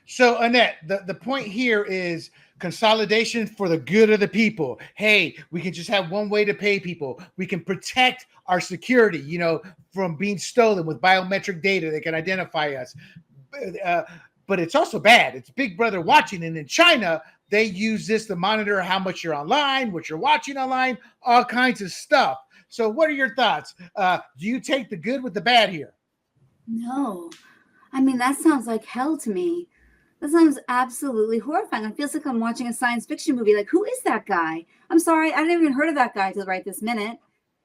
So, Annette, the point here is consolidation for the good of the people. Hey, we can just have one way to pay people. We can protect our security, from being stolen with biometric data that can identify us. But it's also bad. It's Big Brother watching. And in China, they use this to monitor how much you're online, what you're watching online, all kinds of stuff. So what are your thoughts? Do you take the good with the bad here? No. I mean, that sounds like hell to me. That sounds absolutely horrifying. It feels like I'm watching a science fiction movie. Like, who is that guy? I'm sorry. I haven't even heard of that guy till right this minute.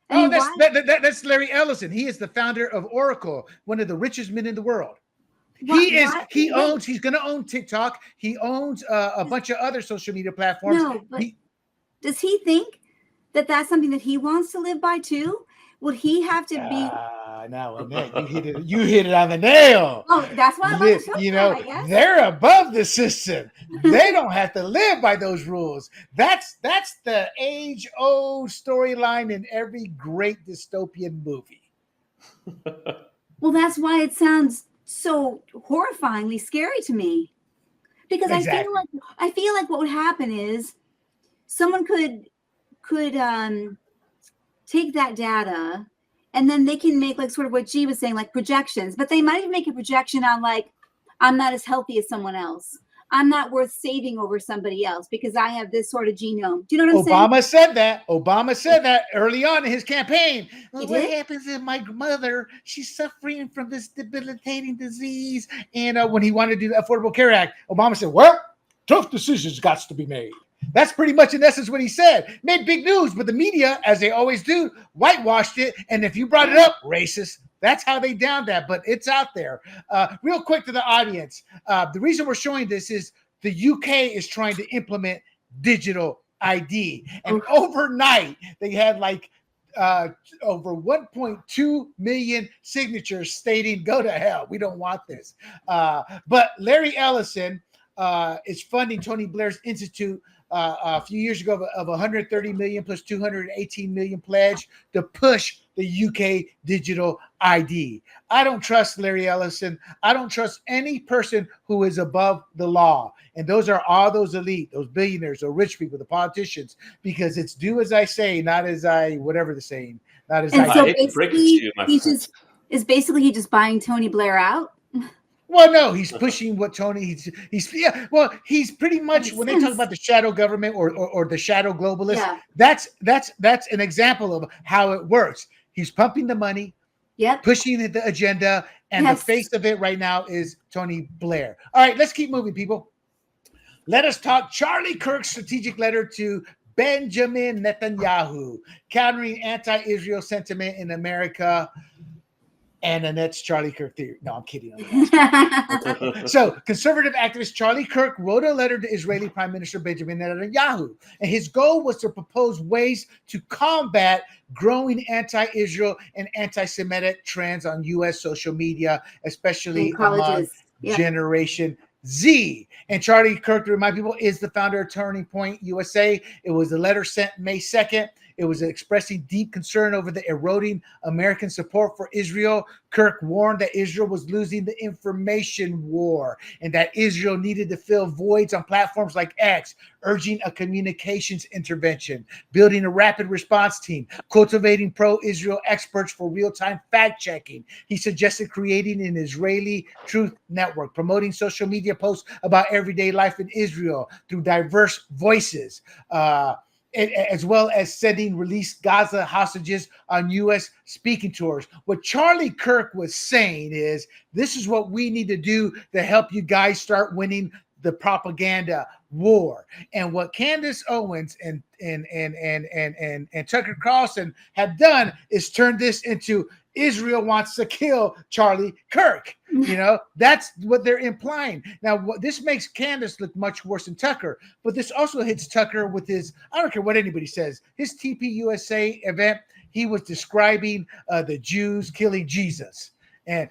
That's Larry Ellison. He is the founder of Oracle, one of the richest men in the world. He's going to own TikTok. He owns a bunch of other social media platforms. No, but does he think that that's something that he wants to live by too? Would he have to be? No, Annette, you hit it on the nail. Oh, that's why I'm on the show. I guess. They're above the system. They don't have to live by those rules. That's the age-old storyline in every great dystopian movie. Well, that's why it sounds so horrifyingly scary to me. Because exactly. I feel like what would happen is someone could take that data and then they can make like sort of what G was saying, like projections, but they might even make a projection on like, I'm not as healthy as someone else. I'm not worth saving over somebody else because I have this sort of genome. Do you know what I'm saying? Obama said that early on in his campaign. Well, what happens if my mother, she's suffering from this debilitating disease? And when he wanted to do the Affordable Care Act, Obama said, well, tough decisions got to be made. That's pretty much in essence what he said. Made big news, but the media, as they always do, whitewashed it. And if you brought it up, racist. That's how they downed that, but it's out there. Real quick to the audience. The reason we're showing this is the UK is trying to implement digital ID. And overnight, they had like over 1.2 million signatures stating, go to hell. We don't want this. But Larry Ellison is funding Tony Blair's Institute a few years ago of 130 million plus 218 million pledge to push the UK digital ID. I don't trust Larry Ellison. I don't trust any person who is above the law. And those are all those elite, those billionaires, or rich people, the politicians, because it's do as I say, not as I, whatever the saying, not as and I. So basically he just buying Tony Blair out. Well, no, he's pushing what Tony. He's pretty much when they talk about the shadow government or the shadow globalists. Yeah. That's an example of how it works. He's pumping the money, pushing the agenda, and the face of it right now is Tony Blair. All right, let's keep moving, people. Let us talk Charlie Kirk's strategic letter to Benjamin Netanyahu, countering anti-Israel sentiment in America. And Annette's Charlie Kirk theory. No, I'm kidding. So, conservative activist Charlie Kirk wrote a letter to Israeli Prime Minister Benjamin Netanyahu. And his goal was to propose ways to combat growing anti-Israel and anti-Semitic trends on U.S. social media, especially among Generation Z. And Charlie Kirk, to remind people, is the founder of Turning Point USA. It was a letter sent May 2nd. It was expressing deep concern over the eroding American support for Israel. Kirk warned that Israel was losing the information war and that Israel needed to fill voids on platforms like X, urging a communications intervention, building a rapid response team, cultivating pro-Israel experts for real-time fact-checking. He suggested creating an Israeli truth network, promoting social media posts about everyday life in Israel through diverse voices, as well as sending released Gaza hostages on U.S. speaking tours. What Charlie Kirk was saying is, this is what we need to do to help you guys start winning the propaganda war. And what Candace Owens and Tucker Carlson have done is turn this into Israel wants to kill Charlie Kirk. That's what they're implying. Now, this makes Candace look much worse than Tucker, but this also hits Tucker with his, I don't care what anybody says, his TPUSA event. He was describing the Jews killing Jesus and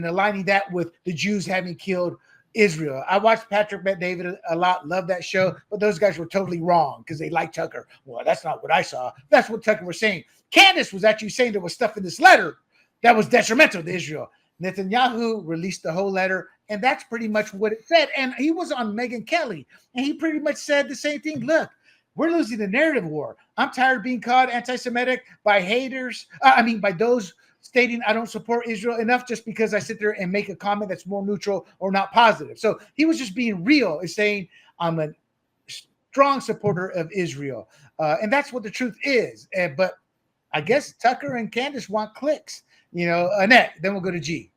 aligning that with the Jews having killed Israel. I watched Patrick Bet-David a lot, love that show, but those guys were totally wrong because they like Tucker. Well, that's not what I saw. That's what Tucker was saying. Candace was actually saying there was stuff in this letter that was detrimental to Israel. Netanyahu released the whole letter, and that's pretty much what it said. And he was on Megyn Kelly, and he pretty much said the same thing. Look, we're losing the narrative war. I'm tired of being called anti-Semitic by haters. By those stating I don't support Israel enough just because I sit there and make a comment that's more neutral or not positive. So he was just being real and saying I'm a strong supporter of Israel. And that's what the truth is. But I guess Tucker and Candace want clicks. Annette, then we'll go to G.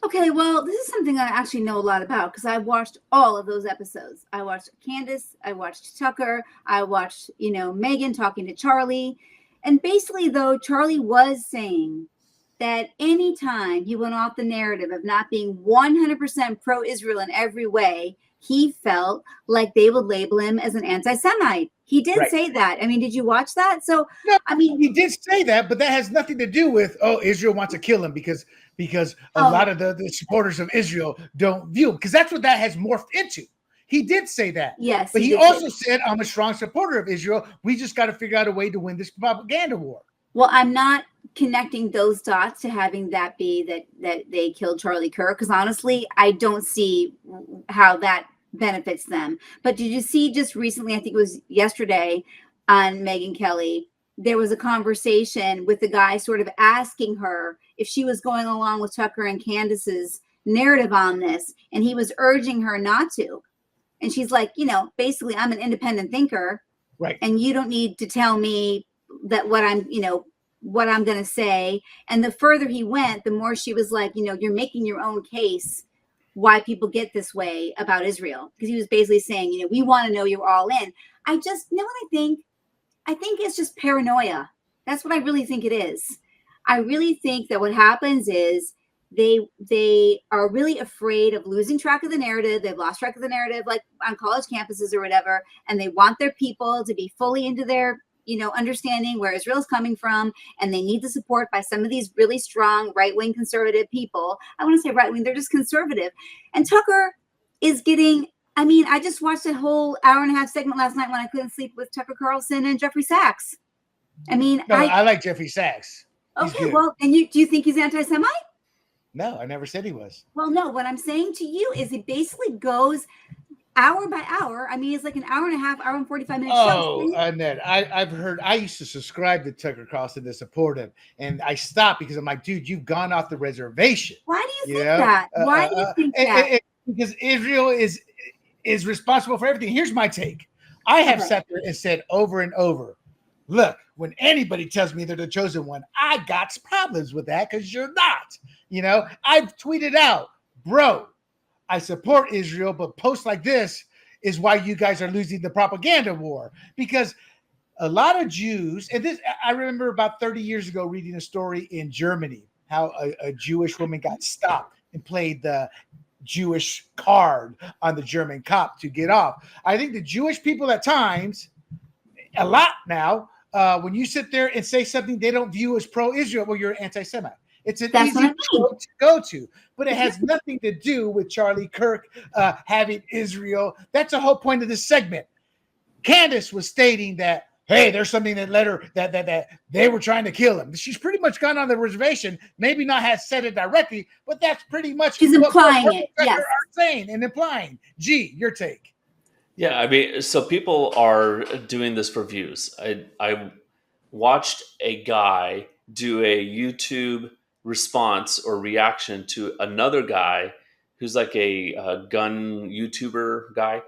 Okay, well, this is something I actually know a lot about because I watched all of those episodes. I watched Candace, I watched Tucker, I watched, Megyn talking to Charlie. And basically, though, Charlie was saying that anytime he went off the narrative of not being 100% pro-Israel in every way, he felt like they would label him as an anti-Semite. He did say that. Did you watch that? So, no, he did say that, but that has nothing to do with, Israel wants to kill him because a lot of the supporters of Israel don't view him, because that's what that has morphed into. He did say that. Yes. But he also said, I'm a strong supporter of Israel. We just got to figure out a way to win this propaganda war. Well, I'm not connecting those dots to having that be that they killed Charlie Kirk, because honestly, I don't see how that benefits them. But did you see just recently, I think it was yesterday on Megyn Kelly, there was a conversation with the guy sort of asking her if she was going along with Tucker and Candace's narrative on this, and he was urging her not to. And she's like, basically, I'm an independent thinker, right? And you don't need to tell me that what I'm going to say. And the further he went, the more she was like, you're making your own case why people get this way about Israel. Because he was basically saying, we want to know you're all in. I just know what I think. I think it's just paranoia. That's what I really think it is. I really think that what happens is they are really afraid of losing track of the narrative. They've lost track of the narrative, like on college campuses or whatever, and they want their people to be fully into their understanding where Israel is coming from, and they need the support by some of these really strong right-wing conservative people. I want to say right-wing, they're just conservative. And Tucker is getting, I just watched a whole hour-and-a-half segment last night when I couldn't sleep with Tucker Carlson and Jeffrey Sachs. I like Jeffrey Sachs. Okay, well, and do you think he's anti-Semite? No, I never said he was. Well, no, what I'm saying to you is it basically goes hour by hour. It's like an hour and a half, hour and 45 minutes. Oh, Annette, I've heard, I used to subscribe to Tucker Carlson to support him, and I stopped because I'm like, dude, you've gone off the reservation. Why do you think that? Why do you think that? Because Israel is responsible for everything. Here's my take. I have sat there and said over and over, look, when anybody tells me they're the chosen one, I got problems with that because you're not. I've tweeted out, bro, I support Israel, but posts like this is why you guys are losing the propaganda war. Because a lot of Jews, and this, I remember about 30 years ago reading a story in Germany, how a Jewish woman got stopped and played the Jewish card on the German cop to get off. I think the Jewish people at times, a lot now, when you sit there and say something they don't view as pro-Israel, well, you're anti-Semite. It's an easy to go to, but it has nothing to do with Charlie Kirk having Israel. That's the whole point of this segment. Candace was stating that, hey, there's something that led her that they were trying to kill him. She's pretty much gone on the reservation, maybe not has said it directly, but that's pretty much she's implying it. Yes, are saying and implying. G, your take. Yeah, so people are doing this for views. I watched a guy do a YouTube response or reaction to another guy who's like a gun YouTuber guy.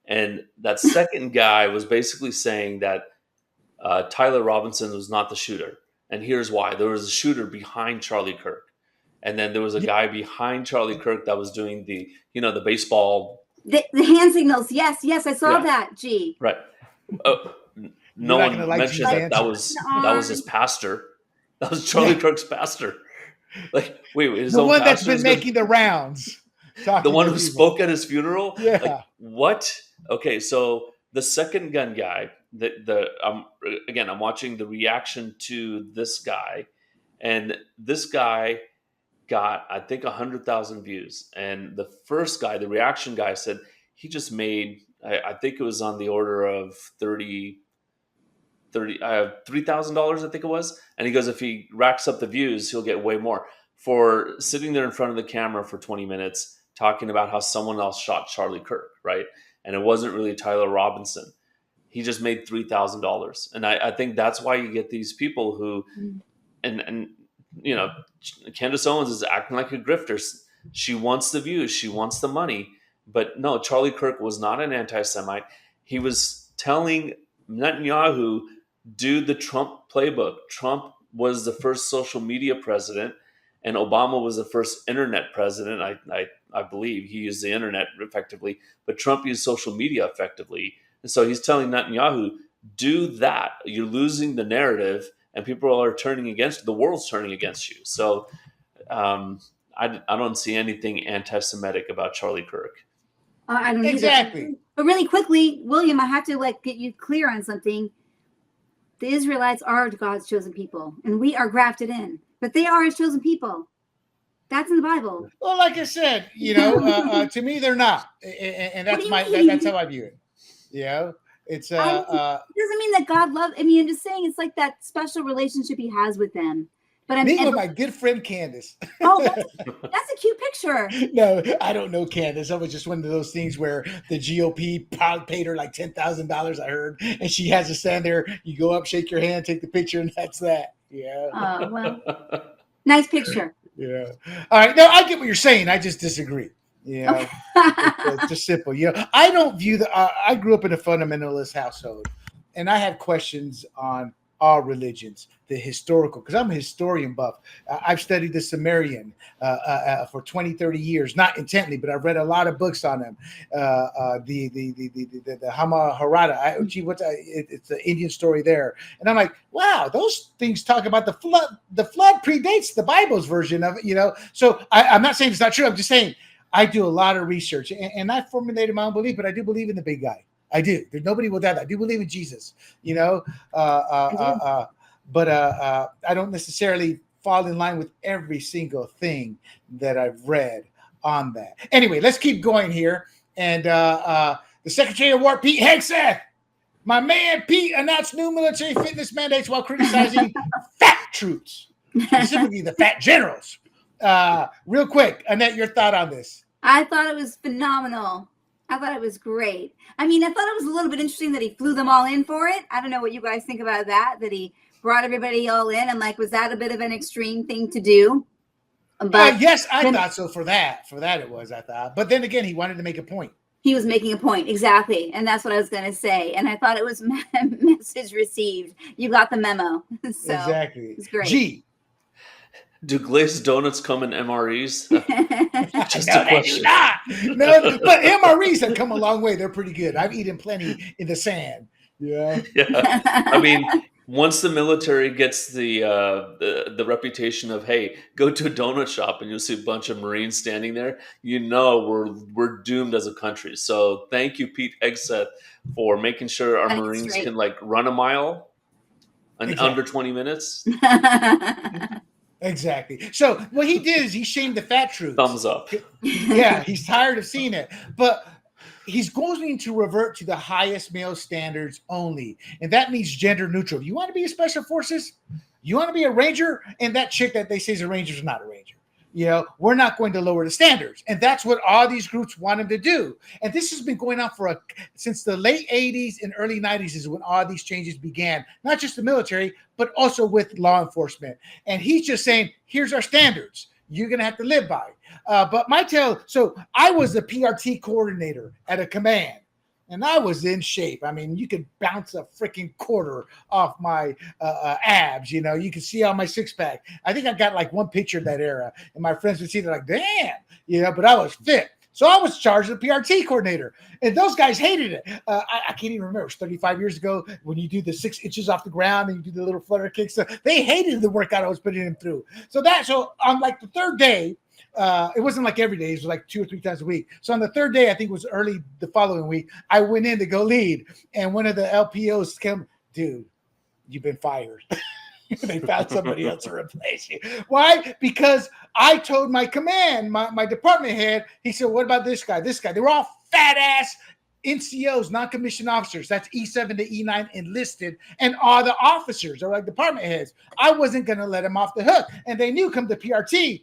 And that second guy was basically saying that Tyler Robinson was not the shooter. And here's why. There was a shooter behind Charlie Kirk. And then there was a guy behind Charlie Kirk that was doing the baseball. The hand signals. Yes, I saw that, G. Right. No one mentioned that was his pastor. That was Charlie Yeah. Kirk's pastor. Like, wait, his The own one that's pastor been is gonna- making the rounds. the one to who people. spoke at his funeral. Yeah. Like, what? Okay, so the second gun guy. I'm watching the reaction to this guy, and this guy got, I think, 100,000 views. And the first guy, the reaction guy, said he just made, I think it was on the order of $3,000, I think it was. And he goes, if he racks up the views, he'll get way more for sitting there in front of the camera for 20 minutes talking about how someone else shot Charlie Kirk, right? And it wasn't really Tyler Robinson. He just made $3,000. And I think that's why you get these people who, and you know, Candace Owens is acting like a grifter. She wants the views. She wants the money. But no, Charlie Kirk was not an anti-Semite. He was telling Netanyahu, do the Trump playbook. Trump was the first social media president, and Obama was the first internet president. I believe he used the internet effectively, but Trump used social media effectively. And so he's telling Netanyahu, do that. You're losing the narrative, and people are turning against, the world's turning against you. So I don't see anything anti-Semitic about Charlie Kirk. I don't Exactly. either. But really quickly, William, I have to get you clear on something. The Israelites are God's chosen people, and we are grafted in, but they are his chosen people. That's in the Bible. Well, like I said, to me, they're not. And that's that's how I view it. It's it doesn't mean that God loves. I mean, I'm just saying it's like that special relationship he has with them. But me with my good friend Candace. Oh, that's a cute picture. No, I don't know Candace. That was just one of those things where the GOP paid her like $10,000, I heard, and she has to stand there. You go up, shake your hand, take the picture, and that's that. Yeah. Oh, well, nice picture. Yeah. All right. No, I get what you're saying. I just disagree. It's just simple. I don't view I grew up in a fundamentalist household, and I had questions on all religions, the historical, because I'm a historian buff. I've studied the Sumerian for 20, 30 years, not intently, but I've read a lot of books on them. The Mahabharata, it's the Indian story there. And I'm like, wow, those things talk about the flood. The flood predates the Bible's version of it, So I'm not saying it's not true. I'm just saying I do a lot of research, and I formulated my own belief, but I do believe in the big guy. I do. There's nobody will doubt that. I do believe in Jesus, but I don't necessarily fall in line with every single thing that I've read on that. Anyway, let's keep going here. And the Secretary of War, Pete Hegseth, my man Pete, announced new military fitness mandates while criticizing fat troops, specifically the fat generals. Real quick, Annette, your thought on this? I thought it was phenomenal. I thought it was great. I mean, I thought it was a little bit interesting that he flew them all in for it. I don't know what you guys think about that he brought everybody all in. And was that a bit of an extreme thing to do? But yes, I thought so for that. For that it was, I thought. But then again, he wanted to make a point. He was making a point. Exactly. And that's what I was going to say. And I thought it was message received. You got the memo. So exactly. It's great. Gee. Do glazed donuts come in MREs? Just a question. No, but MREs have come a long way. They're pretty good. I've eaten plenty in the sand. Yeah. I mean, once the military gets the reputation of, hey, go to a donut shop and you'll see a bunch of Marines standing there, we're doomed as a country. So thank you, Pete Hegseth, for making sure our Marines can run a mile in under 20 minutes. Exactly. So what he did is he shamed the fat troops. Thumbs up. Yeah, he's tired of seeing it. But he's going to revert to the highest male standards only. And that means gender neutral. You want to be a special forces? You want to be a ranger? And that chick that they say is a ranger is not a ranger. We're not going to lower the standards. And that's what all these groups want him to do. And this has been going on since the late 80s and early 90s is when all these changes began, not just the military, but also with law enforcement. And he's just saying, here's our standards. You're going to have to live by. But so I was the PRT coordinator at a command. And I was in shape. I mean, you could bounce a freaking quarter off my abs. You could see on my six pack. I think I got one picture of that era, and my friends would see it like, damn, but I was fit. So I was charged as the PRT coordinator, and those guys hated it. I can't even remember. It was 35 years ago when you do the 6 inches off the ground and you do the little flutter kicks. So they hated the workout I was putting them through. So on like the third day, it wasn't like every day. It was like 2 or 3 times a week. So on the third day, I think it was early the following week, I went in to go lead, and one of the LPOs came, dude, you've been fired. They found somebody else to replace you. Why? Because I told my command, my department head, he said, what about this guy, this guy? They were all fat ass NCOs, non-commissioned officers. That's E7 to E9 enlisted, and all the officers are like department heads. I wasn't going to let them off the hook. And they knew come to PRT,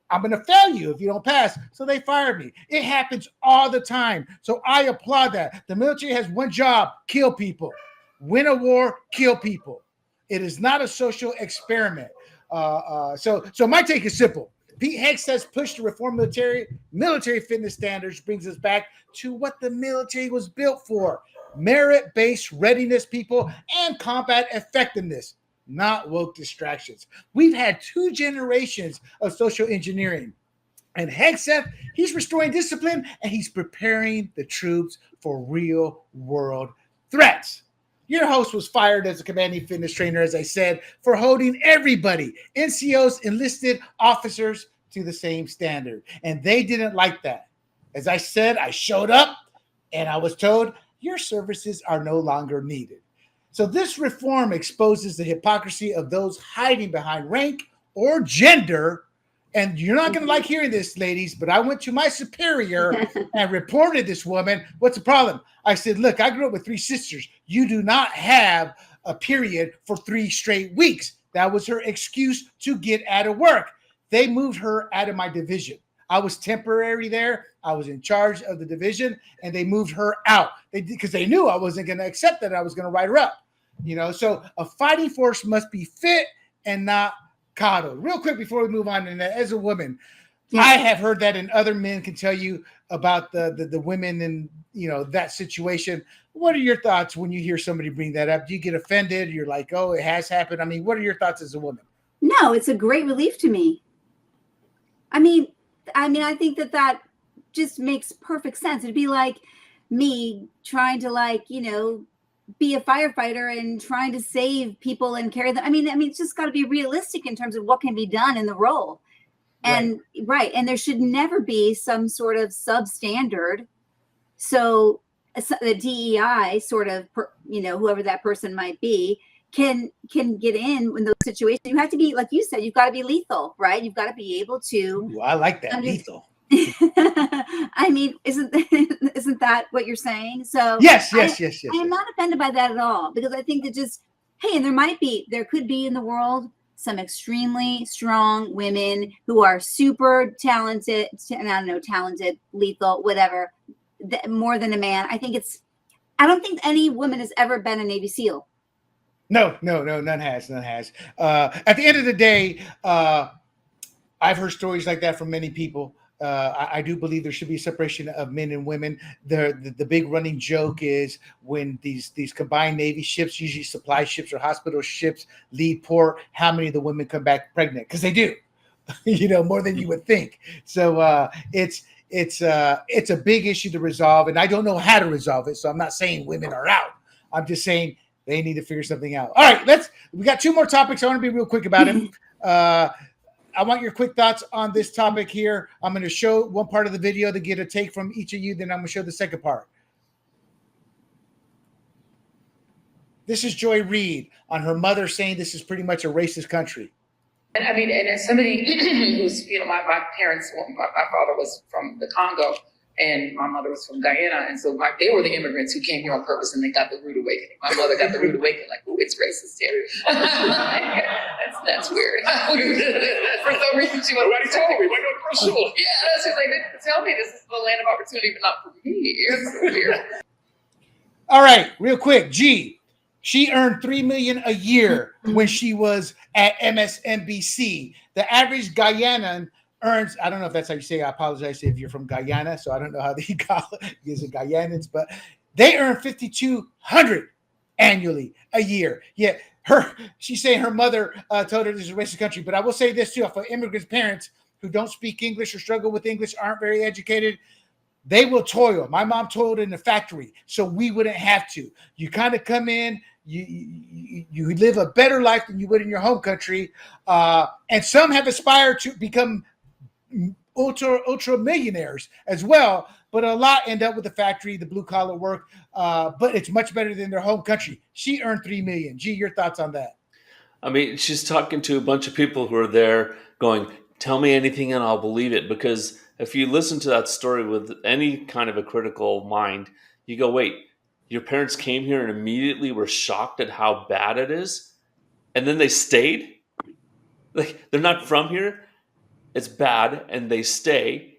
I'm going to fail you if you don't pass. So they fired me. It happens all the time. So I applaud that. The military has one job: kill people. Win a war, kill people. It is not a social experiment. So my take is simple. Pete Hegseth's push to reform military fitness standards brings us back to what the military was built for: merit-based readiness, people, and combat effectiveness, not woke distractions. We've had 2 generations of social engineering. And Hegseth, he's restoring discipline, and he's preparing the troops for real-world threats. Your host was fired as a commanding fitness trainer, as I said, for holding everybody, NCOs, enlisted officers, to the same standard. And they didn't like that. As I said, I showed up and I was told, your services are no longer needed. So this reform exposes the hypocrisy of those hiding behind rank or gender. And you're not going to like hearing this, ladies, but I went to my superior and reported this woman. What's the problem? I said, look, I grew up with 3 sisters. You do not have a period for 3 straight weeks. That was her excuse to get out of work. They moved her out of my division. I was temporary there. I was in charge of the division, and they moved her out because they knew I wasn't going to accept that. I was going to write her up. So a fighting force must be fit and not coddled. Real quick before we move on, and as a woman, I have heard that, and other men can tell you about the women and that situation. What are your thoughts when you hear somebody bring that up? Do you get offended? You're like, oh, it has happened. I mean, what are your thoughts as a woman? No, it's a great relief to me. I mean, I think that just makes perfect sense. It'd be like me trying to be a firefighter and trying to save people and carry them. I mean, it's just got to be realistic in terms of what can be done in the role. And right. And there should never be some sort of substandard. So the DEI sort of, whoever that person might be, can get in those situations. You have to be, like you said, you've got to be lethal, right? You've got to be able to. Ooh, I like that, lethal. I mean, isn't that what you're saying? So yes. I am not offended by that at all, because I think that and there could be in the world some extremely strong women who are super talented, talented, lethal, whatever, more than a man. I don't think any woman has ever been a Navy SEAL. No, none has. At the end of the day, I've heard stories like that from many people. I do believe there should be a separation of men and women. The big running joke is when these combined Navy ships, usually supply ships or hospital ships, leave port, how many of the women come back pregnant? Because they do, more than you would think. So it's a big issue to resolve, and I don't know how to resolve it. So I'm not saying women are out. I'm just saying they need to figure something out. All right, we got 2 more topics. I want to be real quick about it. I want your quick thoughts on this topic here. I'm going to show one part of the video to get a take from each of you. Then I'm going to show the second part. This is Joy Reid on her mother saying this is pretty much a racist country. And as somebody who's, my parents, my father was from the Congo and my mother was from Guyana. And so they were the immigrants who came here on purpose, and they got the rude awakening. My mother got the rude awakening, like, oh, it's racist here. That's weird. For some reason, she was like, tell me, why not go to school? Yeah, she's like, tell me this is the land of opportunity, but not for me. It's weird. All right, real quick, G. She earned $3 million a year when she was at MSNBC. The average Guyanan earns, I don't know if that's how you say it. I apologize if you're from Guyana, so I don't know how they call it. These are Guyanans, but they earn $5,200 annually a year. Yeah, she's saying her mother told her this is a racist country. But I will say this too: for immigrants' parents who don't speak English or struggle with English, aren't very educated, They will toil. My mom toiled in the factory, so we wouldn't have to. You kind of come in, you live a better life than you would in your home country. And some have aspired to become ultra millionaires as well, but a lot end up with the factory, the blue collar work. But it's much better than their home country. She earned $3 million. Gee, your thoughts on that? I mean, she's talking to a bunch of people who are there going, tell me anything and I'll believe it. Because if you listen to that story with any kind of a critical mind, you go, wait, your parents came here and immediately were shocked at how bad it is? And then they stayed? Like, they're not from here. It's bad, and they stay.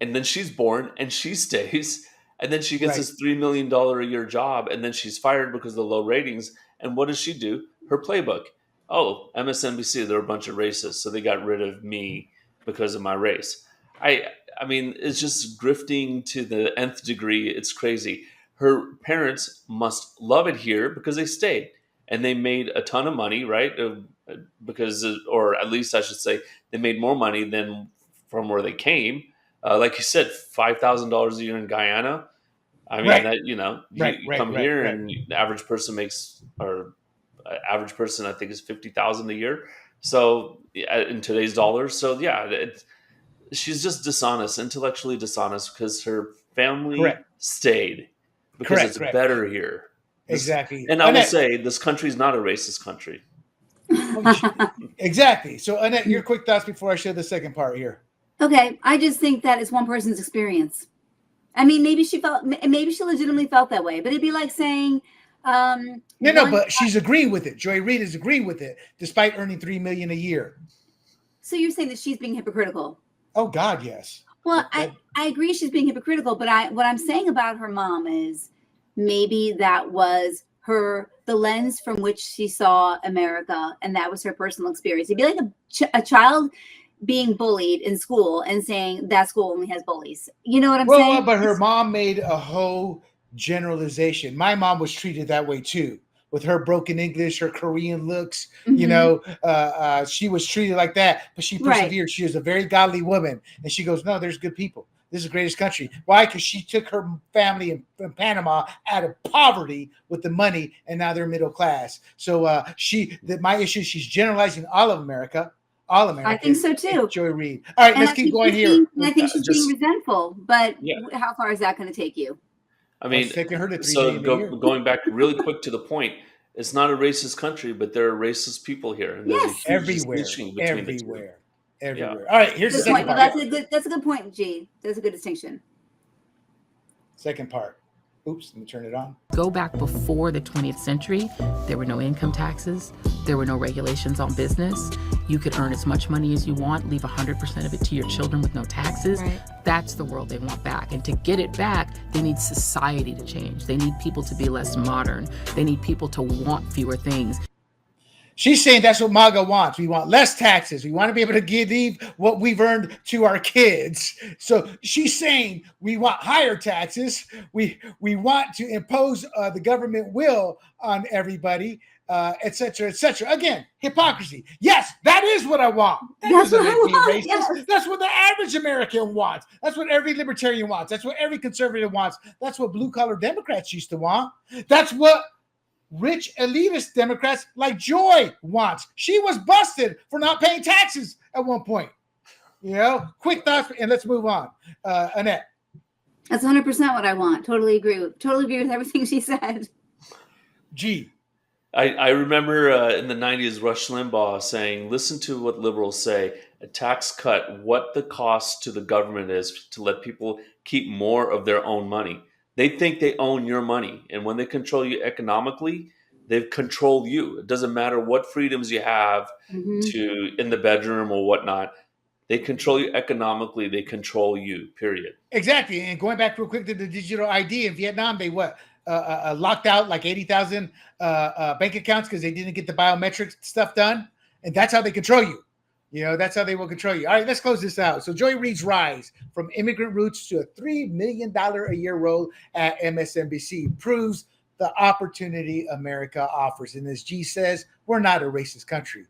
And then she's born, and she stays. And then she gets this $3 million a year job, and then she's fired because of the low ratings. And what does she do? Her playbook. Oh, MSNBC, they're a bunch of racists, so they got rid of me because of my race. I mean, it's just grifting to the nth degree. It's crazy. Her parents must love it here because they stayed. And they made a ton of money, right? Because, or at least I should say, they made more money than from where they came. Like you said, $5,000 a year in Guyana. I mean, that, you come here and the average person makes, or average person I think is $50,000 a year. So in today's dollars, so yeah, she's just dishonest, intellectually dishonest, because her family stayed because it's better here. Exactly. And I will say, this country is not a racist country. Exactly. So, Annette, your quick thoughts before I share the second part here. Okay. I just think that it's one person's experience. I mean, maybe she legitimately felt that way, but it'd be like saying, but she's agreeing with it. Joy Reid is agreeing with it, despite earning $3 million a year. So you're saying that she's being hypocritical? Oh God, yes. Well, I agree she's being hypocritical, but what I'm saying about her mom is maybe that was the lens from which she saw America, and that was her personal experience. It'd be like a child being bullied in school and saying that school only has bullies. You know what I'm saying? Well, but her mom made a whole generalization. My mom was treated that way too, with her broken English, her Korean looks. Mm-hmm. She was treated like that, but she persevered. Right. She was a very godly woman, and she goes, "No, there's good people. This is the greatest country." Why? Because she took her family in Panama out of poverty with the money, and now they're middle class. So my issue, she's generalizing all of America. All Americans. I think so too. Joy Reid. All right, let's keep going here. I think she's being resentful, but how far is that going to take you? I mean, taking her to going back really quick to the point, it's not a racist country, but there are racist people here. And yes, everywhere. Yeah. All right, here's the second part. That's a good point, G. That's a good distinction. Second part. Oops, let me turn it on. Go back before the 20th century, there were no income taxes, there were no regulations on business. You could earn as much money as you want, leave 100% of it to your children with no taxes. Right. That's the world they want back. And to get it back, they need society to change. They need people to be less modern. They need people to want fewer things. She's saying that's what MAGA wants. We want less taxes. We want to be able to give what we've earned to our kids. So she's saying we want higher taxes. We want to impose the government will on everybody, et cetera, et cetera. Again, hypocrisy. Yes, that is what I want. That's what I want. Yes. That's what the average American wants. That's what every libertarian wants. That's what every conservative wants. That's what blue-collar Democrats used to want. That's what rich elitist Democrats like Joy wants. She was busted for not paying taxes at one point. Quick thoughts, and let's move on. Annette. That's 100% what I want. Totally agree with everything she said. G. I remember in the 90s, Rush Limbaugh saying, listen to what liberals say, a tax cut, what the cost to the government is to let people keep more of their own money. They think they own your money. And when they control you economically, they've controlled you. It doesn't matter what freedoms you have to in the bedroom or whatnot. They control you economically. They control you, period. Exactly. And going back real quick to the digital ID in Vietnam, they locked out like 80,000 bank accounts because they didn't get the biometric stuff done. And that's how they control you. That's how they will control you. All right, let's close this out. So Joy Reid's rise from immigrant roots to a $3 million a year role at MSNBC proves the opportunity America offers. And as G says, we're not a racist country.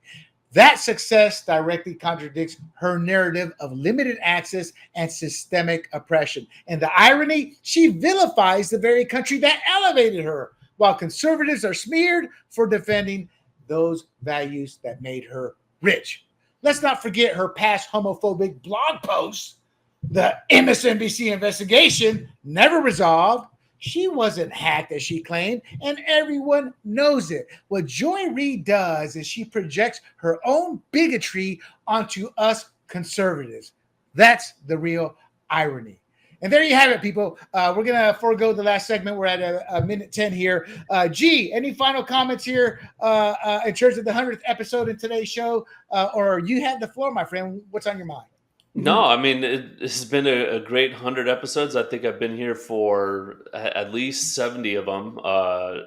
That success directly contradicts her narrative of limited access and systemic oppression. And the irony, she vilifies the very country that elevated her, while conservatives are smeared for defending those values that made her rich. Let's not forget her past homophobic blog posts. The MSNBC investigation never resolved. She wasn't hacked, as she claimed, and everyone knows it. What Joy Reid does is she projects her own bigotry onto us conservatives. That's the real irony. And there you have it, people. We're going to forego the last segment. We're at a minute 10 here. G, any final comments here in terms of the 100th episode in today's show? Or you have the floor, my friend. What's on your mind? No, I mean, it's been a great 100 episodes. I think I've been here for at least 70 of them.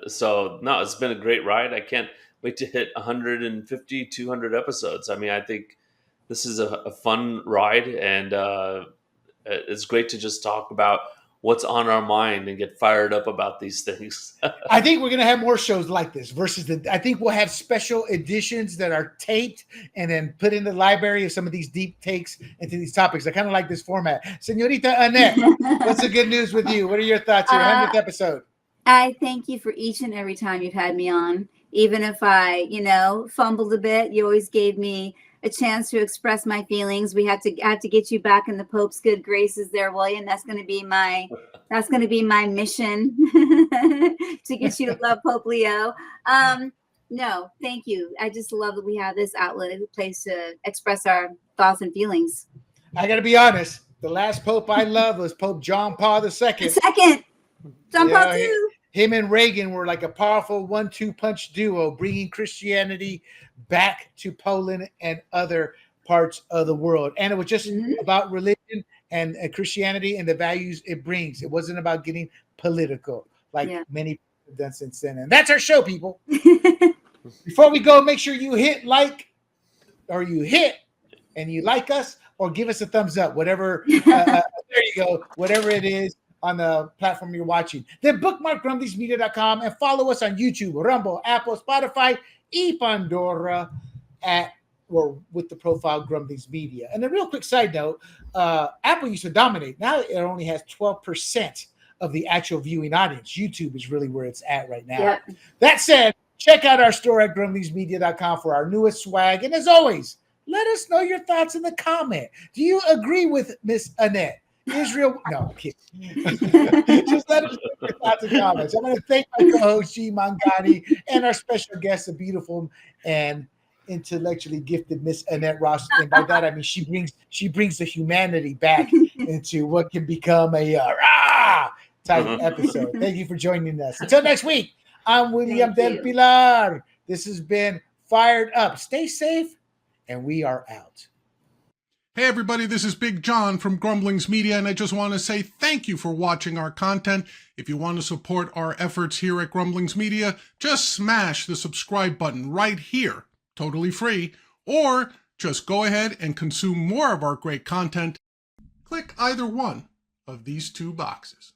So, no, it's been a great ride. I can't wait to hit 150, 200 episodes. I mean, I think this is a fun ride, and it's great to just talk about what's on our mind and get fired up about these things. I think we're going to have more shows like this I think we'll have special editions that are taped and then put in the library of some of these deep takes into these topics. I kind of like this format. Señorita Annette, what's the good news with you? What are your thoughts here? 100th episode. I thank you for each and every time you've had me on. Even if I, fumbled a bit, you always gave me a chance to express my feelings. I have to get you back in the Pope's good graces there, William. That's going to be my mission to get you to love Pope Leo. No, thank you. I just love that we have this outlet, a place to express our thoughts and feelings. I got to be honest. The last Pope I loved was Pope John Paul II. John Paul II. Him and Reagan were like a powerful 1-2 punch duo, bringing Christianity back to Poland and other parts of the world. And it was just about religion and Christianity and the values it brings. It wasn't about getting political like many people have done since then. And that's our show, people. Before we go, make sure you hit like, or you hit and you like us, or give us a thumbs up, whatever. There you go, whatever it is on the platform you're watching. Then bookmark grumblingsmedia.com and follow us on YouTube, Rumble, Apple, Spotify, Pandora or with the profile Grumblings Media. And a real quick side note, Apple used to dominate. Now it only has 12% of the actual viewing audience. YouTube is really where it's at right now. Yep. That said, check out our store at grumblingsmedia.com for our newest swag. And as always, let us know your thoughts in the comment. Do you agree with Miss Annette? Israel, no, I'm kidding. Just let us know your thoughts and comments. I want to thank my co-host Jee-Man and our special guest, the beautiful and intellectually gifted Miss Annette Ross. And by that I mean she brings the humanity back into what can become a type episode. Thank you for joining us. Until next week, I'm William Del Pilar. This has been Fired Up. Stay safe, and we are out. Hey everybody, this is Big John from Grumblings Media, and I just want to say thank you for watching our content. If you want to support our efforts here at Grumblings Media, just smash the subscribe button right here, totally free, or just go ahead and consume more of our great content. Click either one of these two boxes.